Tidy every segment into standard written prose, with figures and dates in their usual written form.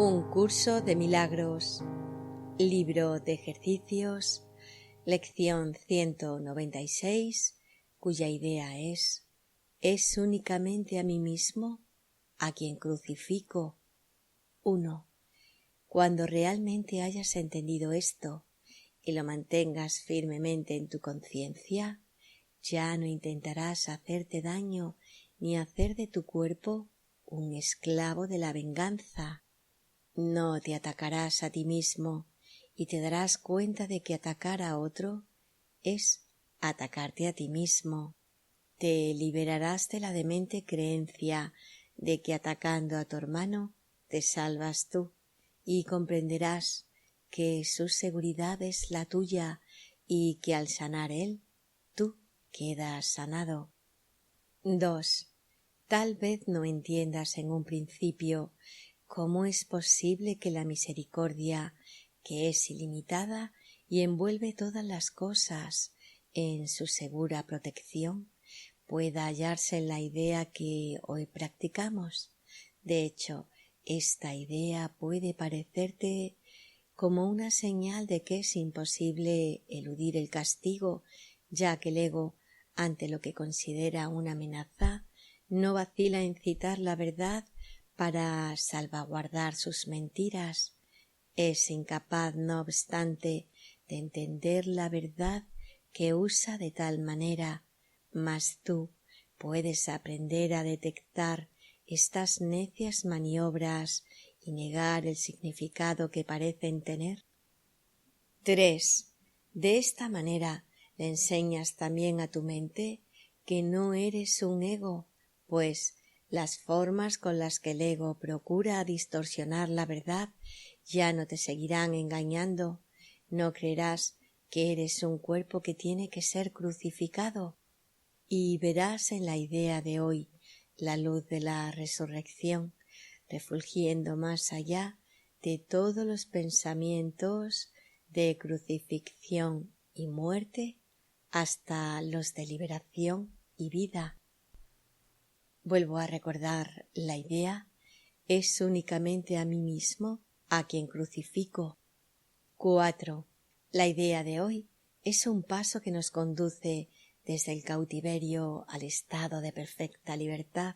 Un curso de milagros, libro de ejercicios, lección 196, cuya idea es únicamente a mí mismo a quien crucifico. 1. Cuando realmente hayas entendido esto y lo mantengas firmemente en tu conciencia, ya no intentarás hacerte daño ni hacer de tu cuerpo un esclavo de la venganza. No te atacarás a ti mismo y te darás cuenta de que atacar a otro es atacarte a ti mismo. Te liberarás de la demente creencia de que atacando a tu hermano te salvas tú y comprenderás que su seguridad es la tuya y que al sanar él, tú quedas sanado. 2. Tal vez no entiendas en un principio cómo es posible que la misericordia, que es ilimitada y envuelve todas las cosas en su segura protección, pueda hallarse en la idea que hoy practicamos. De hecho, esta idea puede parecerte como una señal de que es imposible eludir el castigo, ya que el ego, ante lo que considera una amenaza, no vacila en citar la verdad para salvaguardar sus mentiras. Es incapaz, no obstante, de entender la verdad que usa de tal manera, mas tú puedes aprender a detectar estas necias maniobras y negar el significado que parecen tener. 3. De esta manera le enseñas también a tu mente que no eres un ego, pues las formas con las que el ego procura distorsionar la verdad ya no te seguirán engañando. No creerás que eres un cuerpo que tiene que ser crucificado y verás en la idea de hoy la luz de la resurrección, refulgiendo más allá de todos los pensamientos de crucifixión y muerte hasta los de liberación y vida. Vuelvo a recordar la idea, es únicamente a mí mismo a quien crucifico. 4. La idea de hoy es un paso que nos conduce desde el cautiverio al estado de perfecta libertad.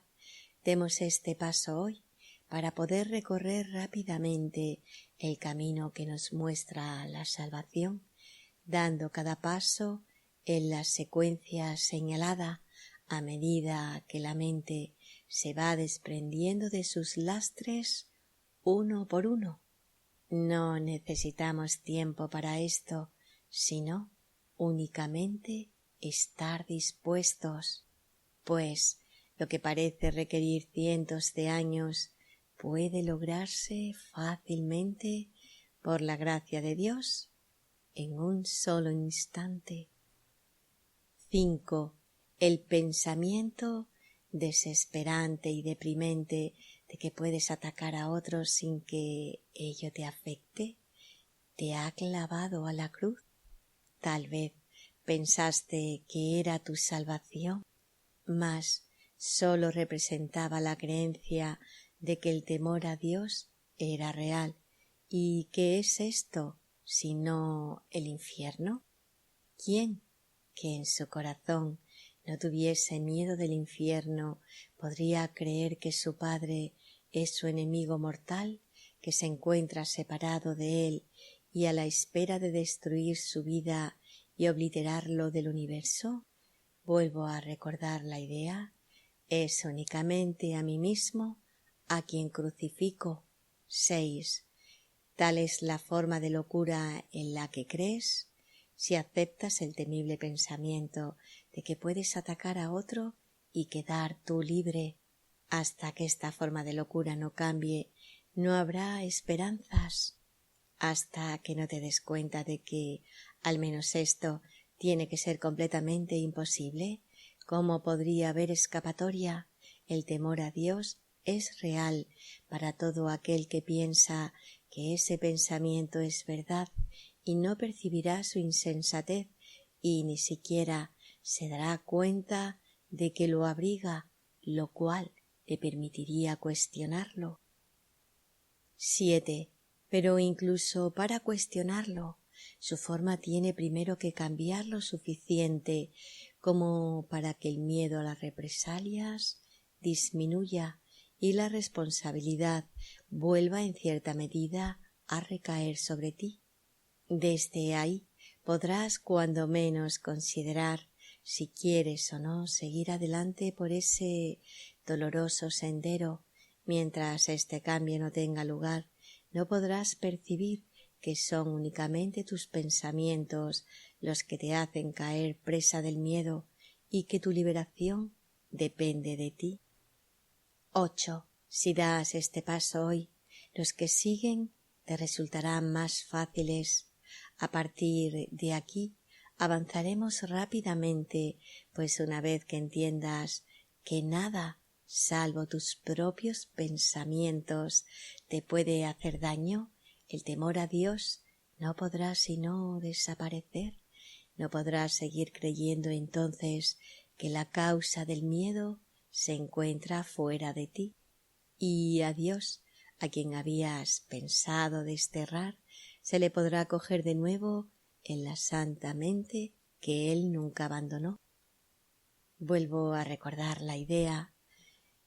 Demos este paso hoy para poder recorrer rápidamente el camino que nos muestra la salvación, dando cada paso en la secuencia señalada a medida que la mente se va desprendiendo de sus lastres uno por uno. No necesitamos tiempo para esto, sino únicamente estar dispuestos, pues lo que parece requerir cientos de años puede lograrse fácilmente por la gracia de Dios en un solo instante. 5. El pensamiento desesperante y deprimente de que puedes atacar a otros sin que ello te afecte, te ha clavado a la cruz. Tal vez pensaste que era tu salvación, mas sólo representaba la creencia de que el temor a Dios era real. ¿Y qué es esto sino el infierno? ¿Quién que en su corazón no tuviese miedo del infierno podría creer que su Padre es su enemigo mortal, que se encuentra separado de él y a la espera de destruir su vida y obliterarlo del universo? Vuelvo a recordar la idea, es únicamente a mí mismo a quien crucifico. 6. Tal es la forma de locura en la que crees. Si aceptas el temible pensamiento de que puedes atacar a otro y quedar tú libre, hasta que esta forma de locura no cambie, no habrá esperanzas. Hasta que no te des cuenta de que, al menos esto, tiene que ser completamente imposible, ¿cómo podría haber escapatoria? El temor a Dios es real para todo aquel que piensa que ese pensamiento es verdad y no percibirá su insensatez y ni siquiera se dará cuenta de que lo abriga, lo cual le permitiría cuestionarlo. 7. Pero incluso para cuestionarlo, su forma tiene primero que cambiar lo suficiente como para que el miedo a las represalias disminuya y la responsabilidad vuelva en cierta medida a recaer sobre ti. Desde ahí podrás cuando menos considerar si quieres o no seguir adelante por ese doloroso sendero. Mientras este cambio no tenga lugar, no podrás percibir que son únicamente tus pensamientos los que te hacen caer presa del miedo y que tu liberación depende de ti. 8. Si das este paso hoy, los que siguen te resultarán más fáciles. A partir de aquí avanzaremos rápidamente, pues una vez que entiendas que nada, salvo tus propios pensamientos, te puede hacer daño, el temor a Dios no podrá sino desaparecer. No podrás seguir creyendo entonces que la causa del miedo se encuentra fuera de ti. Y a Dios, a quien habías pensado desterrar, se le podrá coger de nuevo en la santa mente que Él nunca abandonó. Vuelvo a recordar la idea.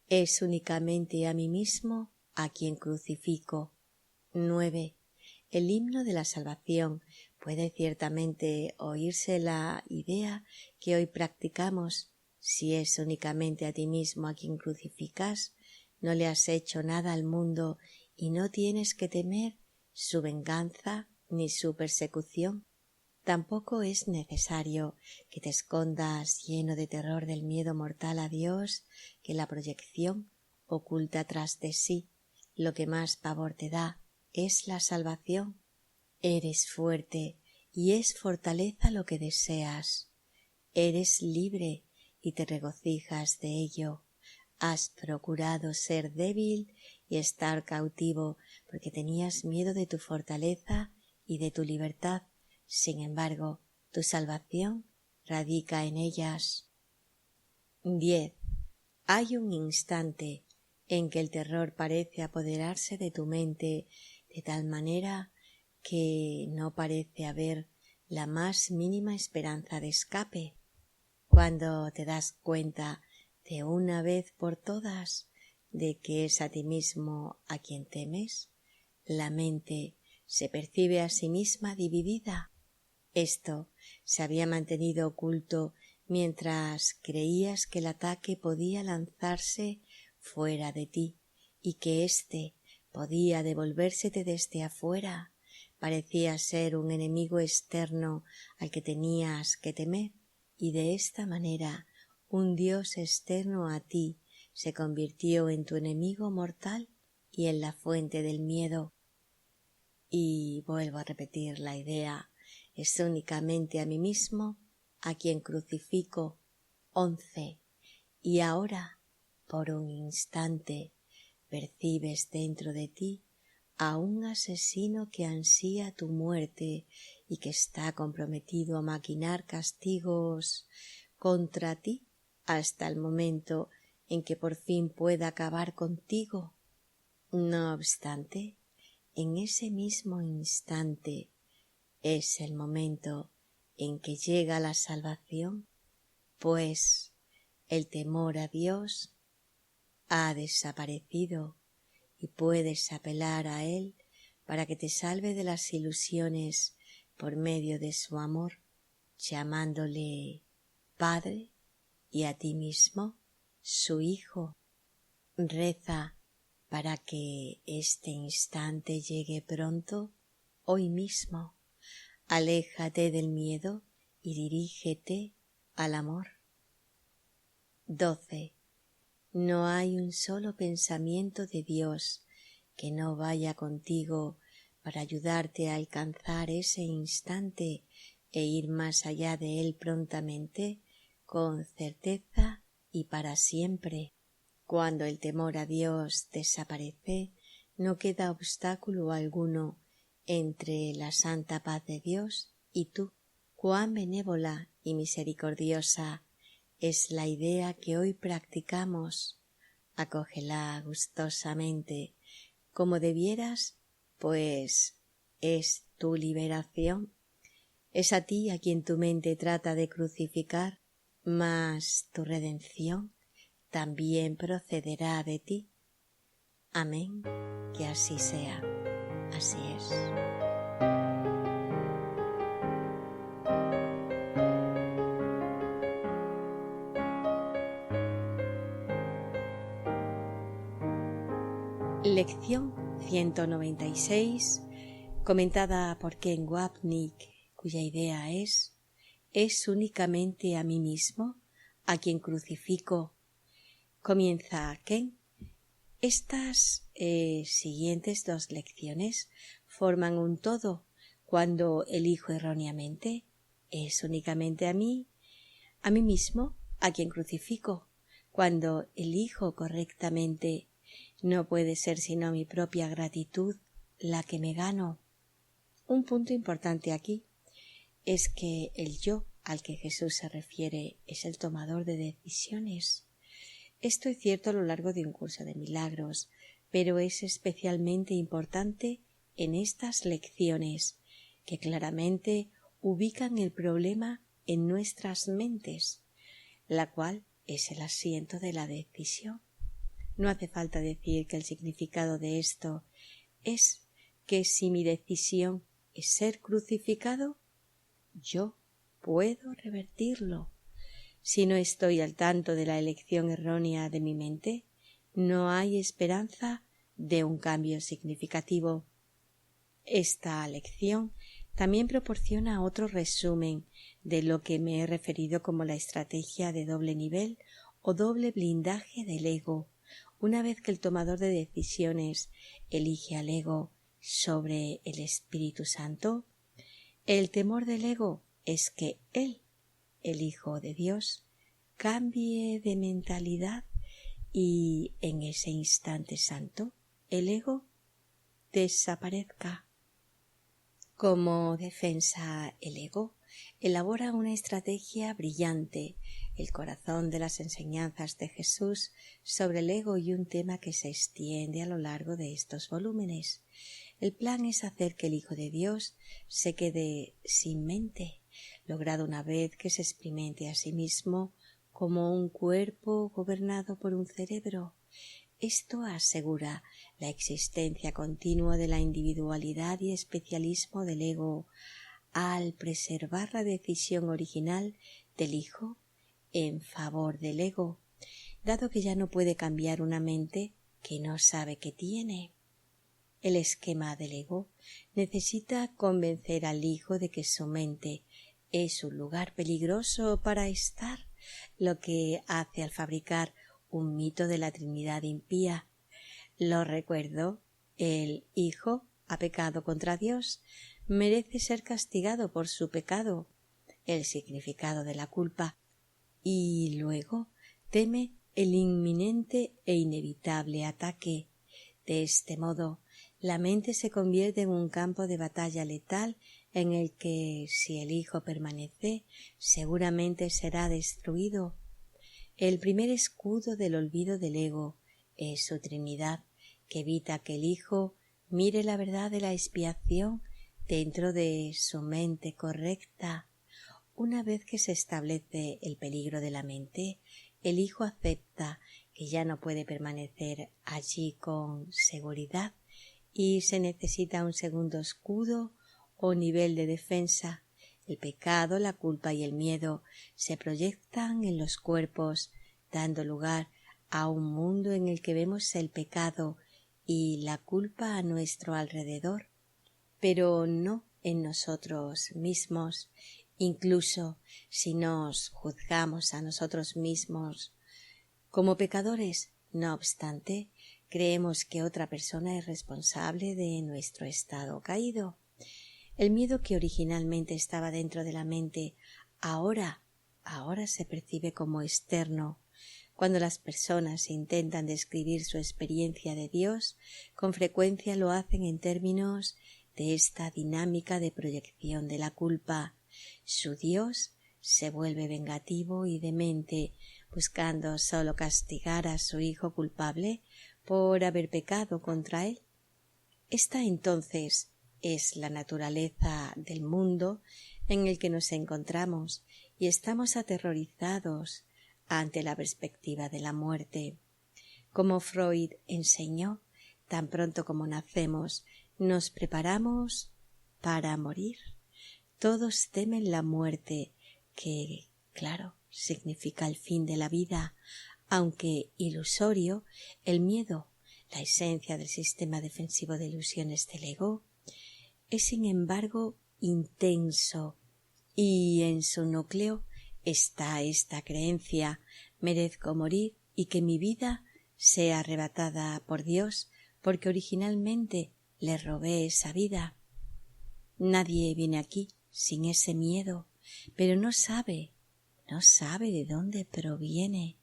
Es únicamente a mí mismo a quien crucifico. 9. El himno de la salvación. Puede ciertamente oírse la idea que hoy practicamos. Si es únicamente a ti mismo a quien crucificas, no le has hecho nada al mundo y no tienes que temer su venganza ni su persecución. Tampoco es necesario que te escondas lleno de terror del miedo mortal a Dios que la proyección oculta tras de sí. Lo que más pavor te da es la salvación. Eres fuerte y es fortaleza lo que deseas. Eres libre y te regocijas de ello. Has procurado ser débil y estar cautivo porque tenías miedo de tu fortaleza y de tu libertad. Sin embargo, tu salvación radica en ellas. 10. Hay un instante en que el terror parece apoderarse de tu mente de tal manera que no parece haber la más mínima esperanza de escape. Cuando te das cuenta de una vez por todas de que es a ti mismo a quien temes, la mente se percibe a sí misma dividida. Esto se había mantenido oculto mientras creías que el ataque podía lanzarse fuera de ti y que éste podía devolvérsete desde afuera. Parecía ser un enemigo externo al que tenías que temer, y de esta manera un Dios externo a ti se convirtió en tu enemigo mortal y en la fuente del miedo. Y vuelvo a repetir la idea. Es únicamente a mí mismo a quien crucifico. 11. Y ahora, por un instante, percibes dentro de ti a un asesino que ansía tu muerte y que está comprometido a maquinar castigos contra ti hasta el momento en que por fin pueda acabar contigo. No obstante, en ese mismo instante es el momento en que llega la salvación, pues el temor a Dios ha desaparecido y puedes apelar a Él para que te salve de las ilusiones por medio de su amor, llamándole Padre y a ti mismo su Hijo. Reza para que este instante llegue pronto, hoy mismo. Aléjate del miedo y dirígete al amor. 12. No hay un solo pensamiento de Dios que no vaya contigo para ayudarte a alcanzar ese instante e ir más allá de él prontamente, con certeza y para siempre. Cuando el temor a Dios desaparece, no queda obstáculo alguno entre la santa paz de Dios y tú. Cuán benévola y misericordiosa es la idea que hoy practicamos. Acógela gustosamente, como debieras, pues es tu liberación. Es a ti a quien tu mente trata de crucificar, mas tu redención también procederá de ti. Amén, que así sea, así es. Lección 196, comentada por Ken Wapnick, cuya idea es únicamente a mí mismo a quien crucifico. Comienza Ken. Estas siguientes dos lecciones forman un todo cuando elijo erróneamente. Es únicamente a mí mismo a quien crucifico. Cuando elijo correctamente, no puede ser sino mi propia gratitud la que me gano. Un punto importante aquí es que el yo al que Jesús se refiere es el tomador de decisiones. Esto es cierto a lo largo de un curso de milagros, pero es especialmente importante en estas lecciones, que claramente ubican el problema en nuestras mentes, la cual es el asiento de la decisión. No hace falta decir que el significado de esto es que si mi decisión es ser crucificado, yo puedo revertirlo. Si no estoy al tanto de la elección errónea de mi mente, no hay esperanza de un cambio significativo. Esta lección también proporciona otro resumen de lo que me he referido como la estrategia de doble nivel o doble blindaje del ego. Una vez que el tomador de decisiones elige al ego sobre el Espíritu Santo, el temor del ego es que él, el Hijo de Dios, cambie de mentalidad y en ese instante santo el ego desaparezca. Como defensa, el ego elabora una estrategia brillante, el corazón de las enseñanzas de Jesús sobre el ego y un tema que se extiende a lo largo de estos volúmenes. El plan es hacer que el Hijo de Dios se quede sin mente, logrado una vez que se experimente a sí mismo como un cuerpo gobernado por un cerebro. Esto asegura la existencia continua de la individualidad y especialismo del ego al preservar la decisión original del Hijo en favor del ego, dado que ya no puede cambiar una mente que no sabe que tiene. El esquema del ego necesita convencer al Hijo de que su mente es un lugar peligroso para estar, lo que hace al fabricar un mito de la Trinidad impía. Lo recuerdo, el Hijo ha pecado contra Dios, merece ser castigado por su pecado, el significado de la culpa, y luego teme el inminente e inevitable ataque. De este modo, la mente se convierte en un campo de batalla letal en el que, si el Hijo permanece, seguramente será destruido. El primer escudo del olvido del ego es su Trinidad, que evita que el Hijo mire la verdad de la expiación dentro de su mente correcta. Una vez que se establece el peligro de la mente, el Hijo acepta que ya no puede permanecer allí con seguridad y se necesita un segundo escudo o nivel de defensa. El pecado, la culpa y el miedo se proyectan en los cuerpos, dando lugar a un mundo en el que vemos el pecado y la culpa a nuestro alrededor, pero no en nosotros mismos. Incluso si nos juzgamos a nosotros mismos como pecadores, no obstante, creemos que otra persona es responsable de nuestro estado caído. El miedo que originalmente estaba dentro de la mente ahora se percibe como externo. Cuando las personas intentan describir su experiencia de Dios, con frecuencia lo hacen en términos de esta dinámica de proyección de la culpa. Su Dios se vuelve vengativo y demente, buscando solo castigar a su hijo culpable por haber pecado contra él. Esta entonces es la naturaleza del mundo en el que nos encontramos y estamos aterrorizados ante la perspectiva de la muerte. Como Freud enseñó, tan pronto como nacemos, nos preparamos para morir. Todos temen la muerte, que, claro, significa el fin de la vida, aunque ilusorio. El miedo, la esencia del sistema defensivo de ilusiones del ego, es sin embargo intenso, y en su núcleo está esta creencia: merezco morir y que mi vida sea arrebatada por Dios, porque originalmente le robé esa vida. Nadie viene aquí sin ese miedo, pero no sabe de dónde proviene.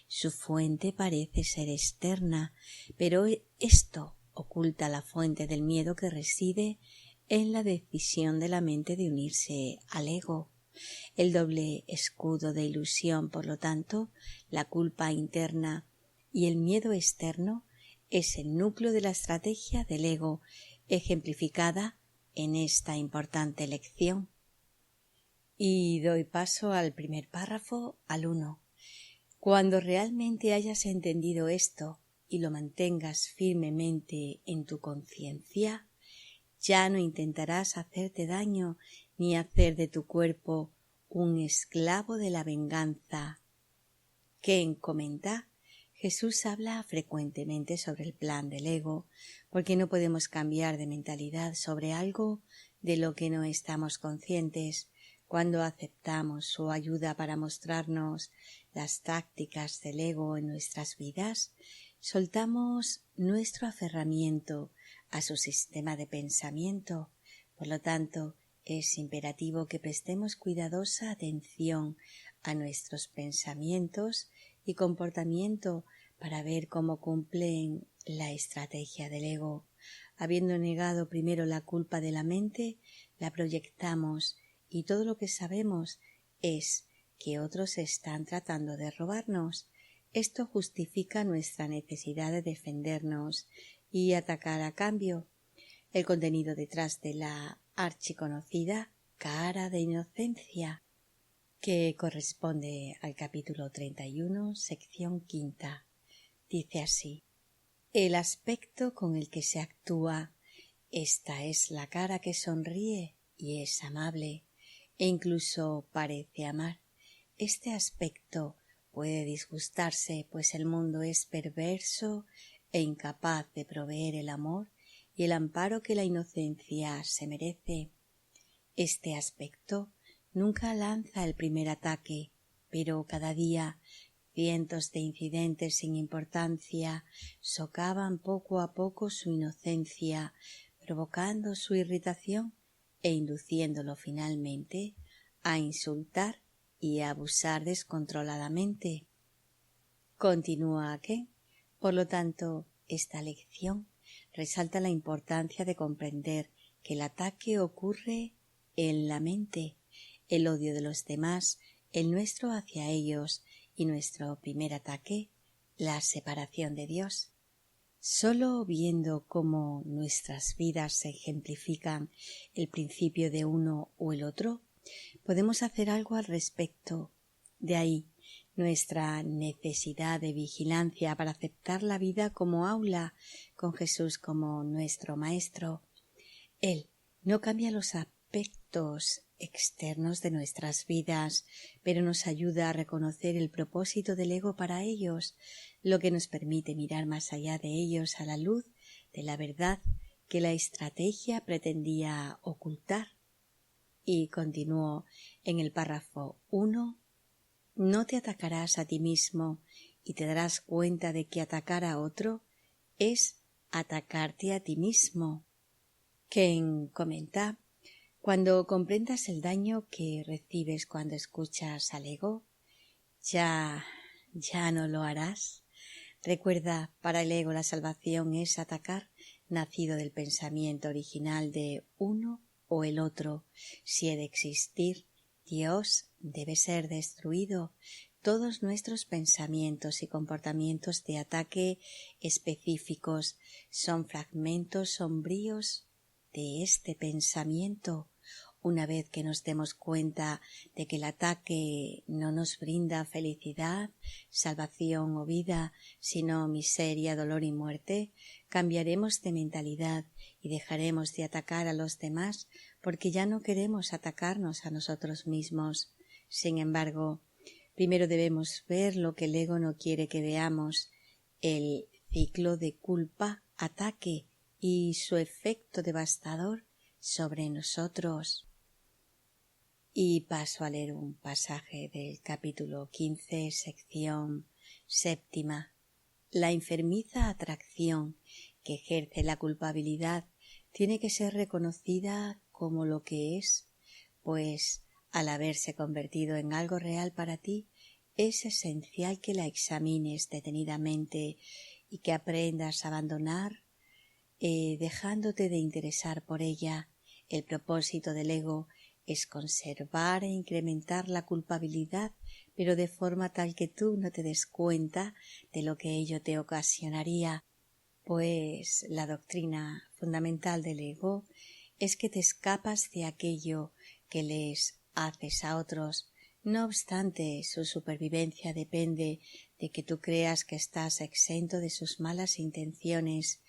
Su fuente parece ser externa, pero esto oculta la fuente del miedo, que reside en la decisión de la mente de unirse al ego. El doble escudo de ilusión, por lo tanto, la culpa interna y el miedo externo, es el núcleo de la estrategia del ego, ejemplificada en esta importante lección. Y doy paso al primer párrafo, al 1. Cuando realmente hayas entendido esto y lo mantengas firmemente en tu conciencia, ya no intentarás hacerte daño ni hacer de tu cuerpo un esclavo de la venganza. Ken comenta: Jesús habla frecuentemente sobre el plan del ego, porque no podemos cambiar de mentalidad sobre algo de lo que no estamos conscientes. Cuando aceptamos su ayuda para mostrarnos las tácticas del ego en nuestras vidas, soltamos nuestro aferramiento a su sistema de pensamiento. Por lo tanto, es imperativo que prestemos cuidadosa atención a nuestros pensamientos y comportamiento para ver cómo cumplen la estrategia del ego. Habiendo negado primero la culpa de la mente, la proyectamos, y todo lo que sabemos es que otros están tratando de robarnos. Esto justifica nuestra necesidad de defendernos y atacar a cambio. El contenido detrás de la archiconocida cara de inocencia, que corresponde al capítulo 31, sección 5, dice así: el aspecto con el que se actúa. Esta es la cara que sonríe y es amable, e incluso parece amar. Este aspecto puede disgustarse, pues el mundo es perverso e incapaz de proveer el amor y el amparo que la inocencia se merece. Este aspecto nunca lanza el primer ataque, pero cada día cientos de incidentes sin importancia socavan poco a poco su inocencia, provocando su irritación e induciéndolo finalmente a insultar y a abusar descontroladamente. Continúa Ken. Por lo tanto, esta lección resalta la importancia de comprender que el ataque ocurre en la mente, el odio de los demás, el nuestro hacia ellos, y nuestro primer ataque, la separación de Dios. Solo viendo cómo nuestras vidas se ejemplifican el principio de uno o el otro, podemos hacer algo al respecto. De ahí nuestra necesidad de vigilancia para aceptar la vida como aula, con Jesús como nuestro Maestro. Él no cambia los aspectos externos de nuestras vidas, pero nos ayuda a reconocer el propósito del ego para ellos, lo que nos permite mirar más allá de ellos a la luz de la verdad que la estrategia pretendía ocultar. Y continuó en el párrafo 1: no te atacarás a ti mismo y te darás cuenta de que atacar a otro es atacarte a ti mismo. Ken comenta: cuando comprendas el daño que recibes cuando escuchas al ego, ya no lo harás. Recuerda, para el ego la salvación es atacar, nacido del pensamiento original de uno o el otro. Si he de existir, Dios debe ser destruido. todos nuestros pensamientos y comportamientos de ataque específicos son fragmentos sombríos de este pensamiento. Una vez que nos demos cuenta de que el ataque no nos brinda felicidad, salvación o vida, sino miseria, dolor y muerte, cambiaremos de mentalidad y dejaremos de atacar a los demás porque ya no queremos atacarnos a nosotros mismos. Sin embargo, primero debemos ver lo que el ego no quiere que veamos, el ciclo de culpa, ataque y su efecto devastador sobre nosotros. Y paso a leer un pasaje del capítulo 15, sección 7. La enfermiza atracción que ejerce la culpabilidad tiene que ser reconocida como lo que es, pues al haberse convertido en algo real para ti, es esencial que la examines detenidamente y que aprendas a abandonar, dejándote de interesar por ella. El propósito del ego es conservar e incrementar la culpabilidad, pero de forma tal que tú no te des cuenta de lo que ello te ocasionaría, pues la doctrina fundamental del ego es que te escapas de aquello que les haces a otros. No obstante, su supervivencia depende de que tú creas que estás exento de sus malas intenciones.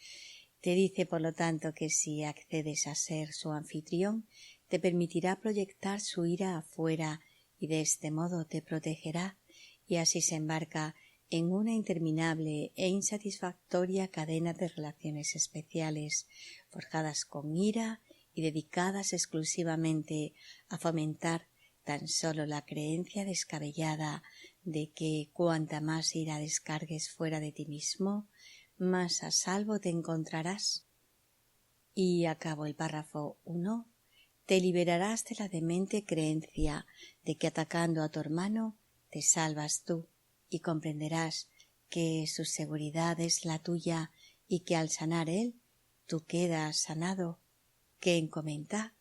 Te dice, por lo tanto, que si accedes a ser su anfitrión, te permitirá proyectar su ira afuera y de este modo te protegerá, y así se embarca en una interminable e insatisfactoria cadena de relaciones especiales, forjadas con ira y dedicadas exclusivamente a fomentar tan solo la creencia descabellada de que cuanta más ira descargues fuera de ti mismo, más a salvo te encontrarás. Y acabo el párrafo 1. Te liberarás de la demente creencia de que atacando a tu hermano te salvas tú, y comprenderás que su seguridad es la tuya y que al sanar él, tú quedas sanado. ¿Quién comenta?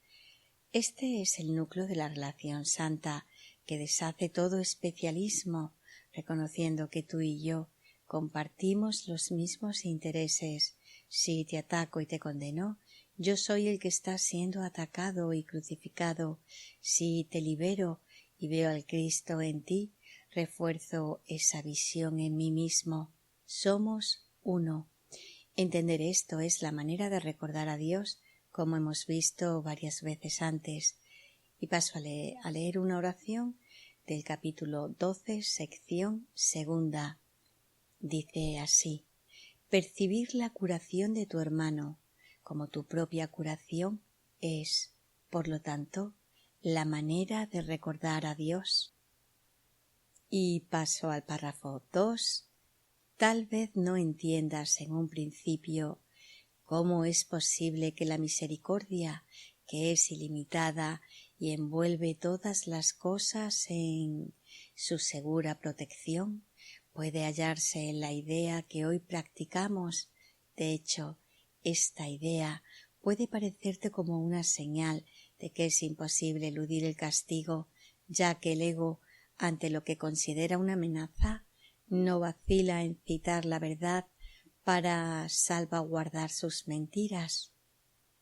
Este es el núcleo de la relación santa que deshace todo especialismo, reconociendo que tú y yo compartimos los mismos intereses. Si te ataco y te condeno, yo soy el que está siendo atacado y crucificado. Si te libero y veo al Cristo en ti, refuerzo esa visión en mí mismo. Somos uno. Entender esto es la manera de recordar a Dios, como hemos visto varias veces antes. Y paso a leer una oración del capítulo 12, sección 2. Dice así: percibir la curación de tu hermano como tu propia curación es, por lo tanto, la manera de recordar a Dios. Y paso al párrafo 2. Tal vez no entiendas en un principio cómo es posible que la misericordia, que es ilimitada y envuelve todas las cosas en su segura protección, puede hallarse en la idea que hoy practicamos. De hecho, esta idea puede parecerte como una señal de que es imposible eludir el castigo, ya que el ego, ante lo que considera una amenaza, no vacila en citar la verdad para salvaguardar sus mentiras.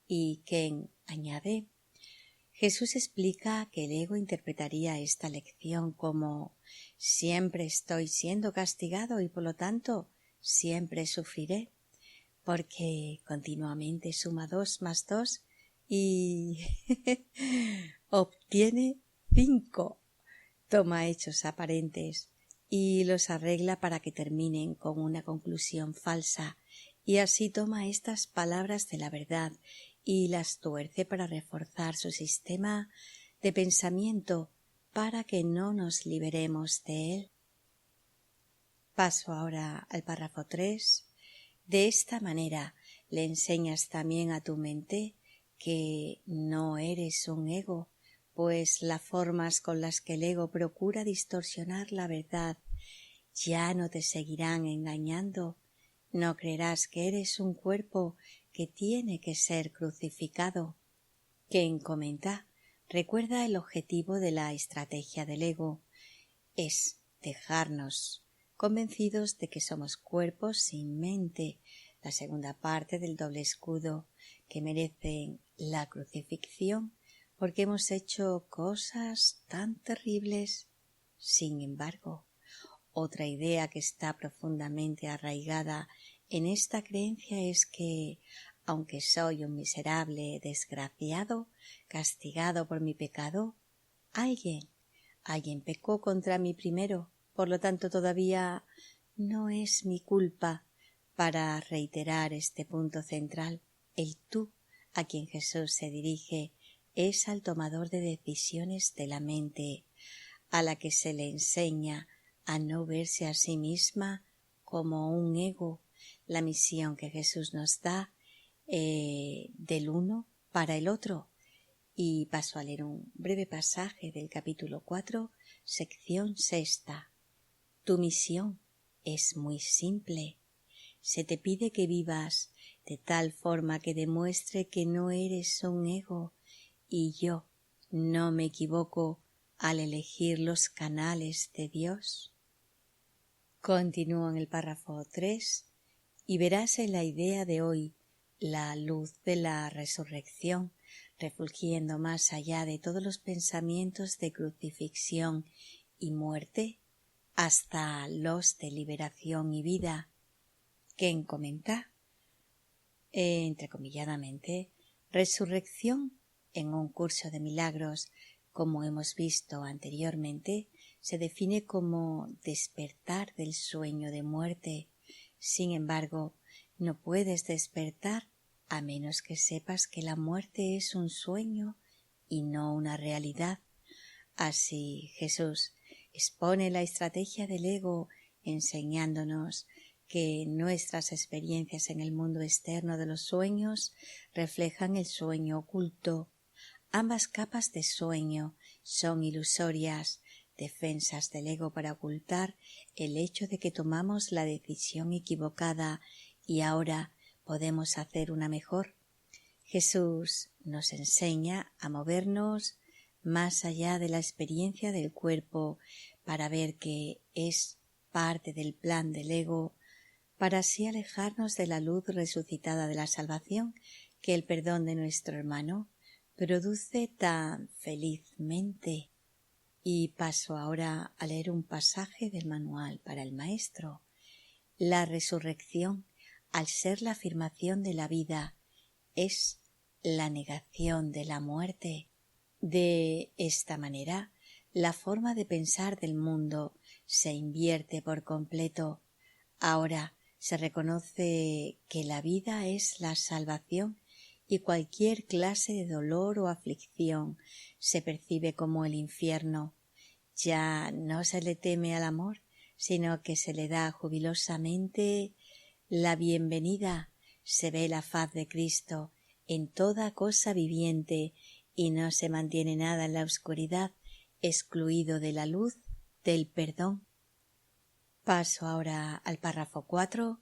Y Ken añade: Jesús explica que el ego interpretaría esta lección como siempre estoy siendo castigado y por lo tanto siempre sufriré, porque continuamente suma 2 más 2 y obtiene 5. Toma hechos aparentes y los arregla para que terminen con una conclusión falsa, y así toma estas palabras de la verdad y las tuerce para reforzar su sistema de pensamiento para que no nos liberemos de él. Paso ahora al párrafo 3. De esta manera le enseñas también a tu mente que no eres un ego, pues las formas con las que el ego procura distorsionar la verdad ya no te seguirán engañando. No creerás que eres un cuerpo que tiene que ser crucificado. Quien comenta, recuerda el objetivo de la estrategia del ego. Es dejarnos convencidos de que somos cuerpos sin mente, la segunda parte del doble escudo que merecen la crucifixión porque hemos hecho cosas tan terribles. Sin embargo, otra idea que está profundamente arraigada en esta creencia es que, aunque soy un miserable desgraciado, castigado por mi pecado, alguien pecó contra mí primero, por lo tanto todavía no es mi culpa. Para reiterar este punto central, el tú a quien Jesús se dirige es al tomador de decisiones de la mente, a la que se le enseña a no verse a sí misma como un ego. La misión que Jesús nos da del uno para el otro. Y paso a leer un breve pasaje del capítulo 4, sección 6. Tu misión es muy simple. Se te pide que vivas de tal forma que demuestre que no eres un ego, y yo no me equivoco al elegir los canales de Dios. Continúo en el párrafo 3 y verás en la idea de hoy la luz de la resurrección, refulgiendo más allá de todos los pensamientos de crucifixión y muerte hasta los de liberación y vida. Quien comenta, entrecomilladamente, resurrección en un curso de milagros, como hemos visto anteriormente, se define como despertar del sueño de muerte. Sin embargo, no puedes despertar a menos que sepas que la muerte es un sueño y no una realidad. Así Jesús expone la estrategia del ego enseñándonos que nuestras experiencias en el mundo externo de los sueños reflejan el sueño oculto. Ambas capas de sueño son ilusorias, defensas del ego para ocultar el hecho de que tomamos la decisión equivocada y ahora podemos hacer una mejor. Jesús nos enseña a movernos más allá de la experiencia del cuerpo para ver que es parte del plan del ego, para así alejarnos de la luz resucitada de la salvación que el perdón de nuestro hermano produce tan felizmente. Y paso ahora a leer un pasaje del manual para el maestro. La resurrección, al ser la afirmación de la vida, es la negación de la muerte. De esta manera, la forma de pensar del mundo se invierte por completo. Ahora se reconoce que la vida es la salvación y cualquier clase de dolor o aflicción se percibe como el infierno. Ya no se le teme al amor, sino que se le da jubilosamente la bienvenida. Se ve la faz de Cristo en toda cosa viviente y no se mantiene nada en la oscuridad, excluido de la luz del perdón. Paso ahora al párrafo 4.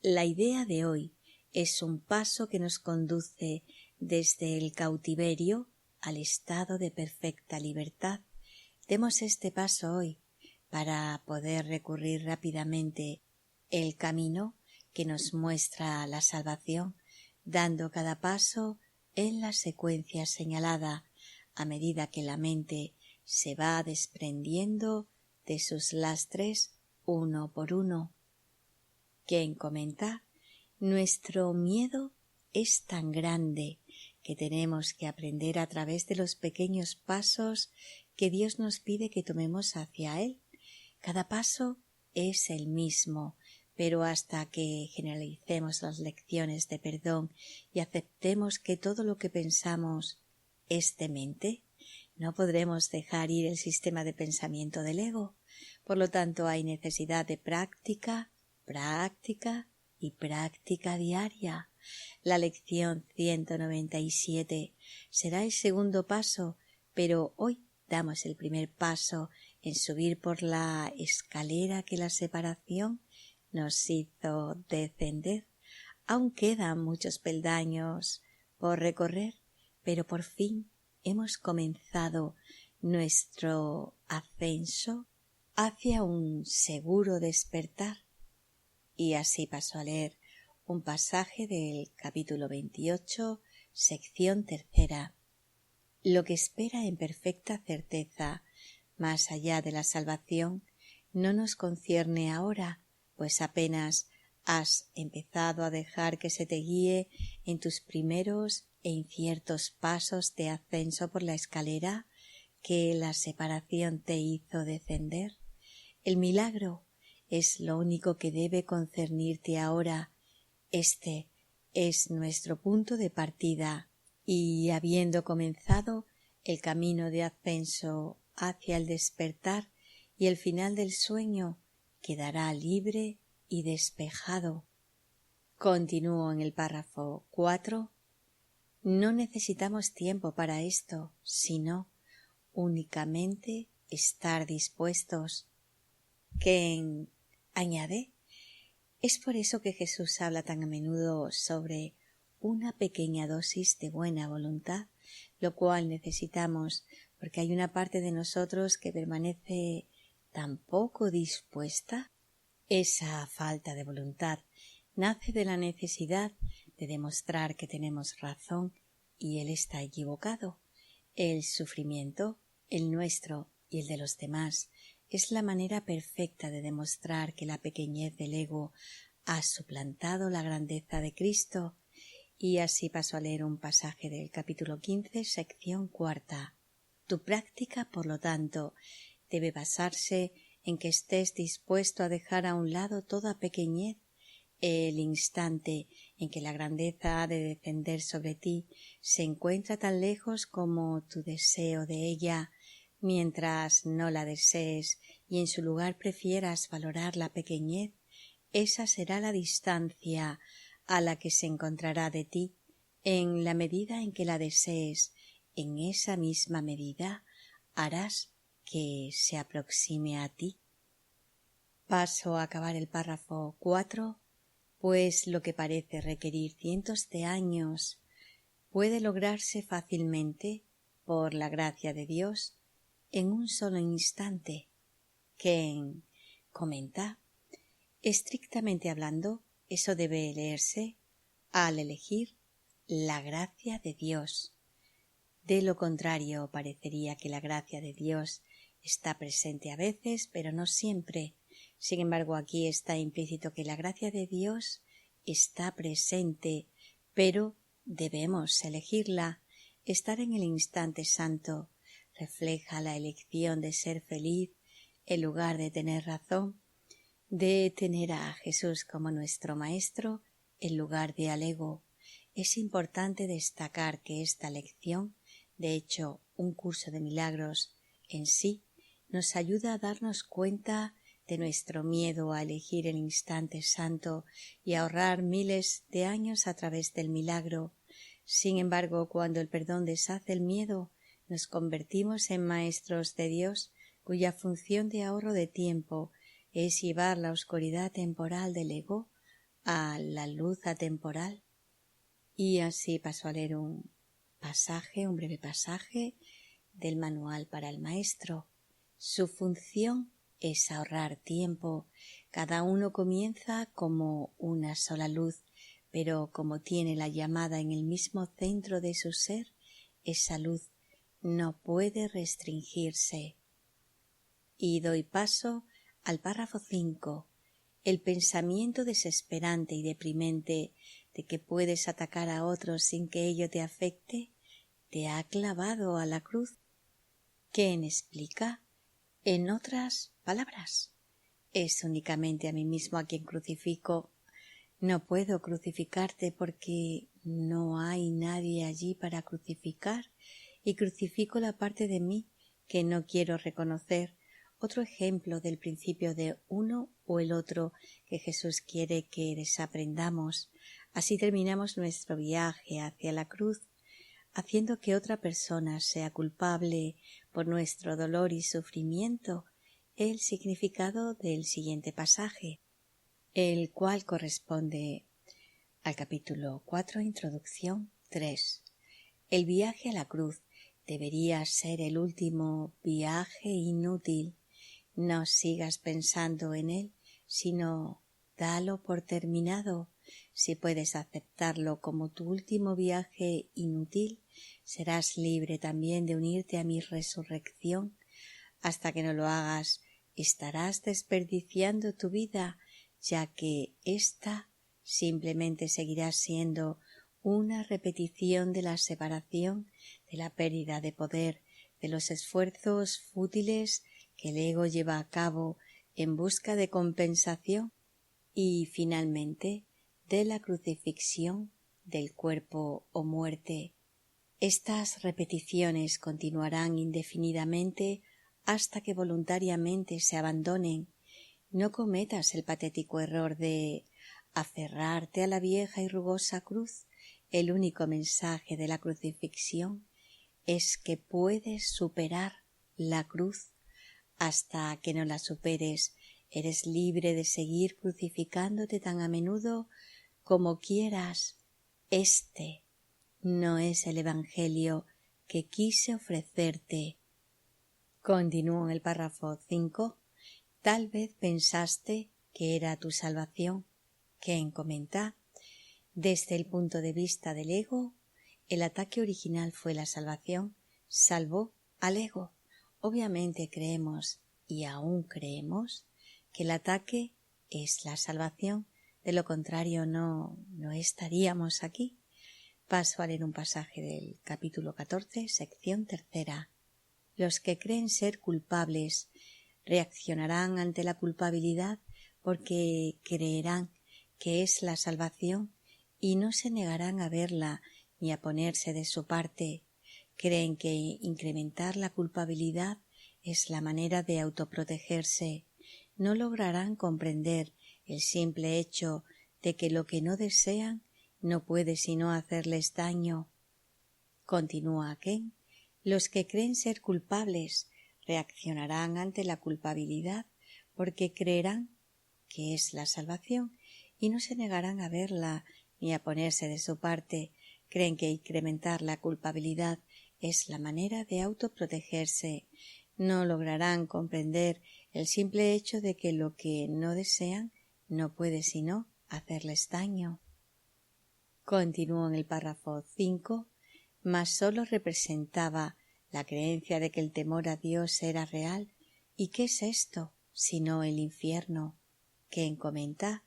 La idea de hoy es un paso que nos conduce desde el cautiverio al estado de perfecta libertad. Demos este paso hoy para poder recurrir rápidamente el camino que nos muestra la salvación, dando cada paso en la secuencia señalada a medida que la mente se va desprendiendo de sus lastres uno por uno. Quien comenta, nuestro miedo es tan grande que tenemos que aprender a través de los pequeños pasos que Dios nos pide que tomemos hacia Él. Cada paso es el mismo, pero hasta que generalicemos las lecciones de perdón y aceptemos que todo lo que pensamos es de mente, no podremos dejar ir el sistema de pensamiento del ego. Por lo tanto, hay necesidad de práctica y práctica diaria. La lección 197 será el segundo paso, pero hoy damos el primer paso en subir por la escalera que la separación nos hizo descender. Aún quedan muchos peldaños por recorrer, pero por fin hemos comenzado nuestro ascenso hacia un seguro despertar. Y así pasó a leer un pasaje del capítulo 28, sección 3. Lo que espera en perfecta certeza, más allá de la salvación, no nos concierne ahora, pues apenas has empezado a dejar que se te guíe en tus primeros e inciertos pasos de ascenso por la escalera que la separación te hizo descender. El milagro es lo único que debe concernirte ahora. Este es nuestro punto de partida y, habiendo comenzado el camino de ascenso hacia el despertar y el final del sueño, quedará libre y despejado. Continúo en el párrafo 4. No necesitamos tiempo para esto, sino únicamente estar dispuestos. Ken añade: es por eso que Jesús habla tan a menudo sobre una pequeña dosis de buena voluntad, lo cual necesitamos, porque hay una parte de nosotros que permanece tan poco dispuesta. Esa falta de voluntad nace de la necesidad de demostrar que tenemos razón y Él está equivocado. El sufrimiento, el nuestro y el de los demás, es la manera perfecta de demostrar que la pequeñez del ego ha suplantado la grandeza de Cristo. Y así paso a leer un pasaje del capítulo 15, sección 4. Tu práctica, por lo tanto, debe basarse en que estés dispuesto a dejar a un lado toda pequeñez. El instante en que la grandeza ha de descender sobre ti se encuentra tan lejos como tu deseo de ella. Mientras no la desees y en su lugar prefieras valorar la pequeñez, esa será la distancia a la que se encontrará de ti. En la medida en que la desees, en esa misma medida harás que se aproxime a ti. Paso a acabar el párrafo 4. Pues lo que parece requerir cientos de años puede lograrse fácilmente, por la gracia de Dios, en un solo instante. Ken comenta: estrictamente hablando, eso debe leerse al elegir la gracia de Dios. De lo contrario, parecería que la gracia de Dios está presente a veces, pero no siempre. Sin embargo, aquí está implícito que la gracia de Dios está presente, pero debemos elegirla. Estar en el instante santo refleja la elección de ser feliz en lugar de tener razón, de tener a Jesús como nuestro Maestro en lugar de al ego. Es importante destacar que esta lección, de hecho, un curso de milagros en sí, nos ayuda a darnos cuenta de nuestro miedo a elegir el instante santo y a ahorrar miles de años a través del milagro. Sin embargo, cuando el perdón deshace el miedo, nos convertimos en maestros de Dios, cuya función de ahorro de tiempo es llevar la oscuridad temporal del ego a la luz atemporal. Y así paso a leer un breve pasaje del manual para el maestro. Su función es ahorrar tiempo. Cada uno comienza como una sola luz, pero como tiene la llamada en el mismo centro de su ser, esa luz no puede restringirse. Y doy paso al párrafo 5. El pensamiento desesperante y deprimente de que puedes atacar a otros sin que ello te afecte, te ha clavado a la cruz. Ken explica: en otras palabras, es únicamente a mí mismo a quien crucifico. No puedo crucificarte porque no hay nadie allí para crucificar, y crucifico la parte de mí que no quiero reconocer. Otro ejemplo del principio de uno o el otro que Jesús quiere que desaprendamos. Así terminamos nuestro viaje hacia la cruz, haciendo que otra persona sea culpable por nuestro dolor y sufrimiento. El significado del siguiente pasaje, el cual corresponde al capítulo 4, introducción 3. El viaje a la cruz debería ser el último viaje inútil. No sigas pensando en él, sino dalo por terminado. Si puedes aceptarlo como tu último viaje inútil, serás libre también de unirte a mi resurrección. Hasta que no lo hagas, estarás desperdiciando tu vida, ya que ésta simplemente seguirá siendo una repetición de la separación, de la pérdida de poder, de los esfuerzos fútiles que el ego lleva a cabo en busca de compensación y, finalmente, de la crucifixión del cuerpo o muerte. Estas repeticiones continuarán indefinidamente hasta que voluntariamente se abandonen. No cometas el patético error de aferrarte a la vieja y rugosa cruz. El único mensaje de la crucifixión es que puedes superar la cruz. Hasta que no la superes, eres libre de seguir crucificándote tan a menudo como quieras. Este no es el Evangelio que quise ofrecerte. Continúo en el párrafo 5. Tal vez pensaste que era tu salvación. Ken comenta: desde el punto de vista del ego, el ataque original fue la salvación, salvó al ego. Obviamente creemos, y aún creemos, que el ataque es la salvación, de lo contrario no estaríamos aquí. Paso a leer un pasaje del capítulo 14, sección 3. Los que creen ser culpables reaccionarán ante la culpabilidad porque creerán que es la salvación y no se negarán a verla ni a ponerse de su parte. Creen que incrementar la culpabilidad es la manera de autoprotegerse. No lograrán comprender el simple hecho de que lo que no desean no puede sino hacerles daño. Continúa Ken: los que creen ser culpables reaccionarán ante la culpabilidad porque creerán que es la salvación y no se negarán a verla ni a ponerse de su parte. Creen que incrementar la culpabilidad es la manera de autoprotegerse. No lograrán comprender el simple hecho de que lo que no desean no puede sino hacerles daño. Continúo en el párrafo 5, mas sólo representaba la creencia de que el temor a Dios era real. ¿Y qué es esto sino el infierno? Ken comenta: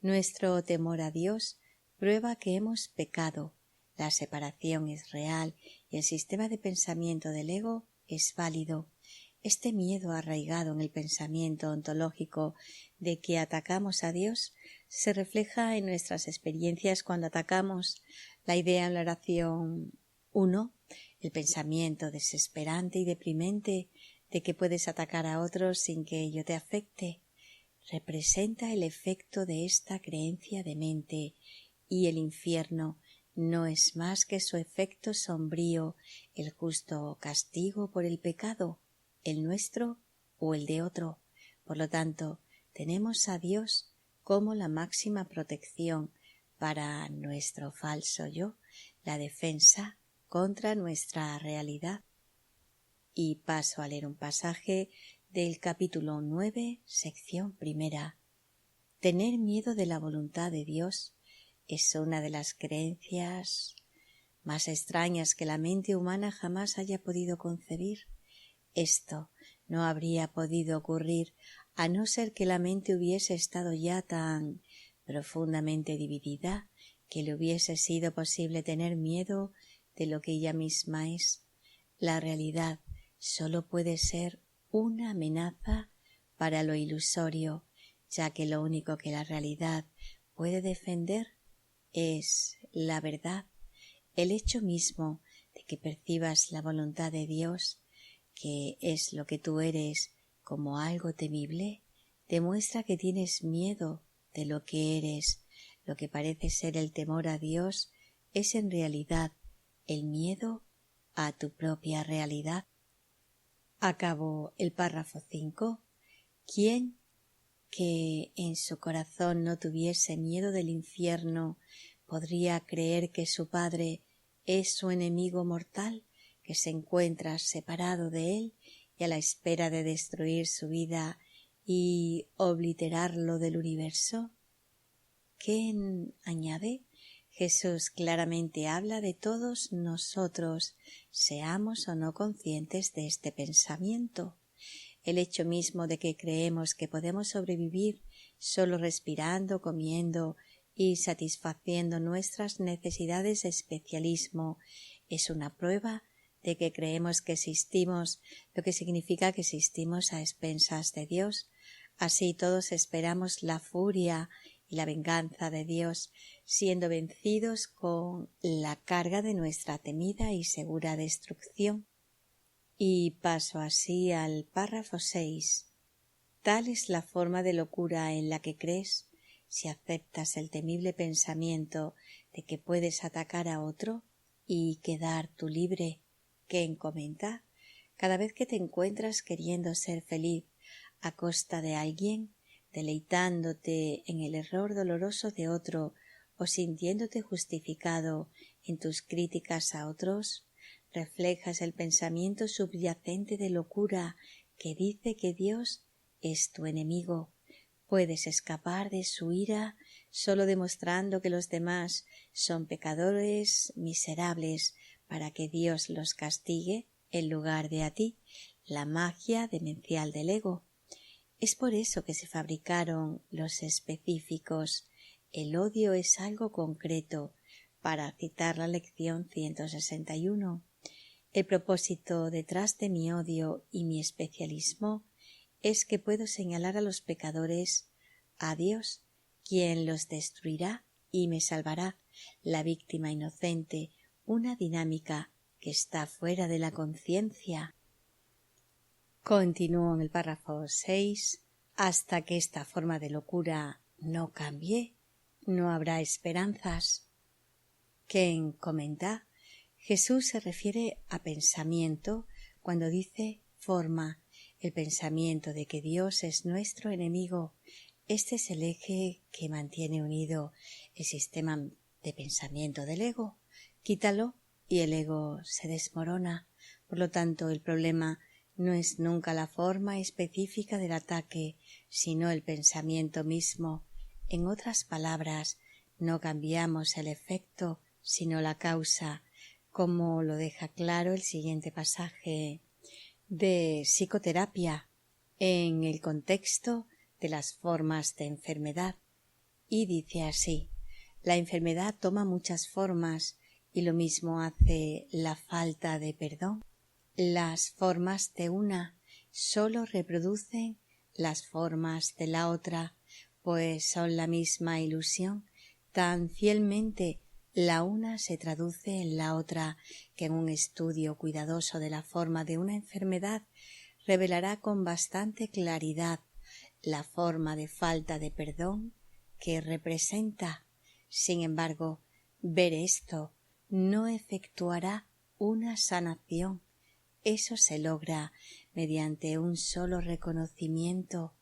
nuestro temor a Dios prueba que hemos pecado. La separación es real y el sistema de pensamiento del ego es válido. Este miedo arraigado en el pensamiento ontológico de que atacamos a Dios se refleja en nuestras experiencias cuando atacamos. La idea en la oración 1, el pensamiento desesperante y deprimente de que puedes atacar a otros sin que ello te afecte, representa el efecto de esta creencia demente, y el infierno no es más que su efecto sombrío, el justo castigo por el pecado, el nuestro o el de otro. Por lo tanto, tenemos a Dios como la máxima protección para nuestro falso yo, la defensa contra nuestra realidad. Y paso a leer un pasaje del capítulo 9, sección 1. Tener miedo de la voluntad de Dios es una de las creencias más extrañas que la mente humana jamás haya podido concebir. Esto no habría podido ocurrir a no ser que la mente hubiese estado ya tan profundamente dividida que le hubiese sido posible tener miedo de lo que ella misma es. La realidad solo puede ser una amenaza para lo ilusorio, ya que lo único que la realidad puede defender es la verdad. El hecho mismo de que percibas la voluntad de Dios, que es lo que tú eres, como algo temible, demuestra que tienes miedo de lo que eres. Lo que parece ser el temor a Dios es en realidad el miedo a tu propia realidad. Acabo el párrafo 5. ¿Quién que en su corazón no tuviese miedo del infierno podría creer que su padre es su enemigo mortal, que se encuentra separado de él y a la espera de destruir su vida y obliterarlo del universo? Ken añade: Jesús claramente habla de todos nosotros, seamos o no conscientes de este pensamiento. El hecho mismo de que creemos que podemos sobrevivir solo respirando, comiendo y satisfaciendo nuestras necesidades de especialismo es una prueba de que creemos que existimos, lo que significa que existimos a expensas de Dios. Así todos esperamos la furia y la venganza de Dios, siendo vencidos con la carga de nuestra temida y segura destrucción. Y paso así al párrafo 6. Tal es la forma de locura en la que crees, si aceptas el temible pensamiento de que puedes atacar a otro y quedar tú libre. Ken comenta: cada vez que te encuentras queriendo ser feliz a costa de alguien, deleitándote en el error doloroso de otro o sintiéndote justificado en tus críticas a otros, reflejas el pensamiento subyacente de locura que dice que Dios es tu enemigo. Puedes escapar de su ira solo demostrando que los demás son pecadores miserables para que Dios los castigue en lugar de a ti, la magia demencial del ego. Es por eso que se fabricaron los específicos. El odio es algo concreto, para citar la lección 161. El propósito detrás de mi odio y mi especialismo es que puedo señalar a los pecadores a Dios, quien los destruirá y me salvará, la víctima inocente, una dinámica que está fuera de la conciencia. Continúo en el párrafo 6. Hasta que esta forma de locura no cambie, no habrá esperanzas. Ken comenta: Jesús se refiere a pensamiento cuando dice forma, el pensamiento de que Dios es nuestro enemigo. Este es el eje que mantiene unido el sistema de pensamiento del ego. Quítalo y el ego se desmorona. Por lo tanto, el problema no es nunca la forma específica del ataque, sino el pensamiento mismo. En otras palabras, no cambiamos el efecto, sino la causa, como lo deja claro el siguiente pasaje de psicoterapia en el contexto de las formas de enfermedad. Y dice así: la enfermedad toma muchas formas y lo mismo hace la falta de perdón. Las formas de una solo reproducen las formas de la otra, pues son la misma ilusión. Tan fielmente la una se traduce en la otra que en un estudio cuidadoso de la forma de una enfermedad revelará con bastante claridad la forma de falta de perdón que representa. Sin embargo, ver esto no efectuará una sanación. Eso se logra mediante un solo reconocimiento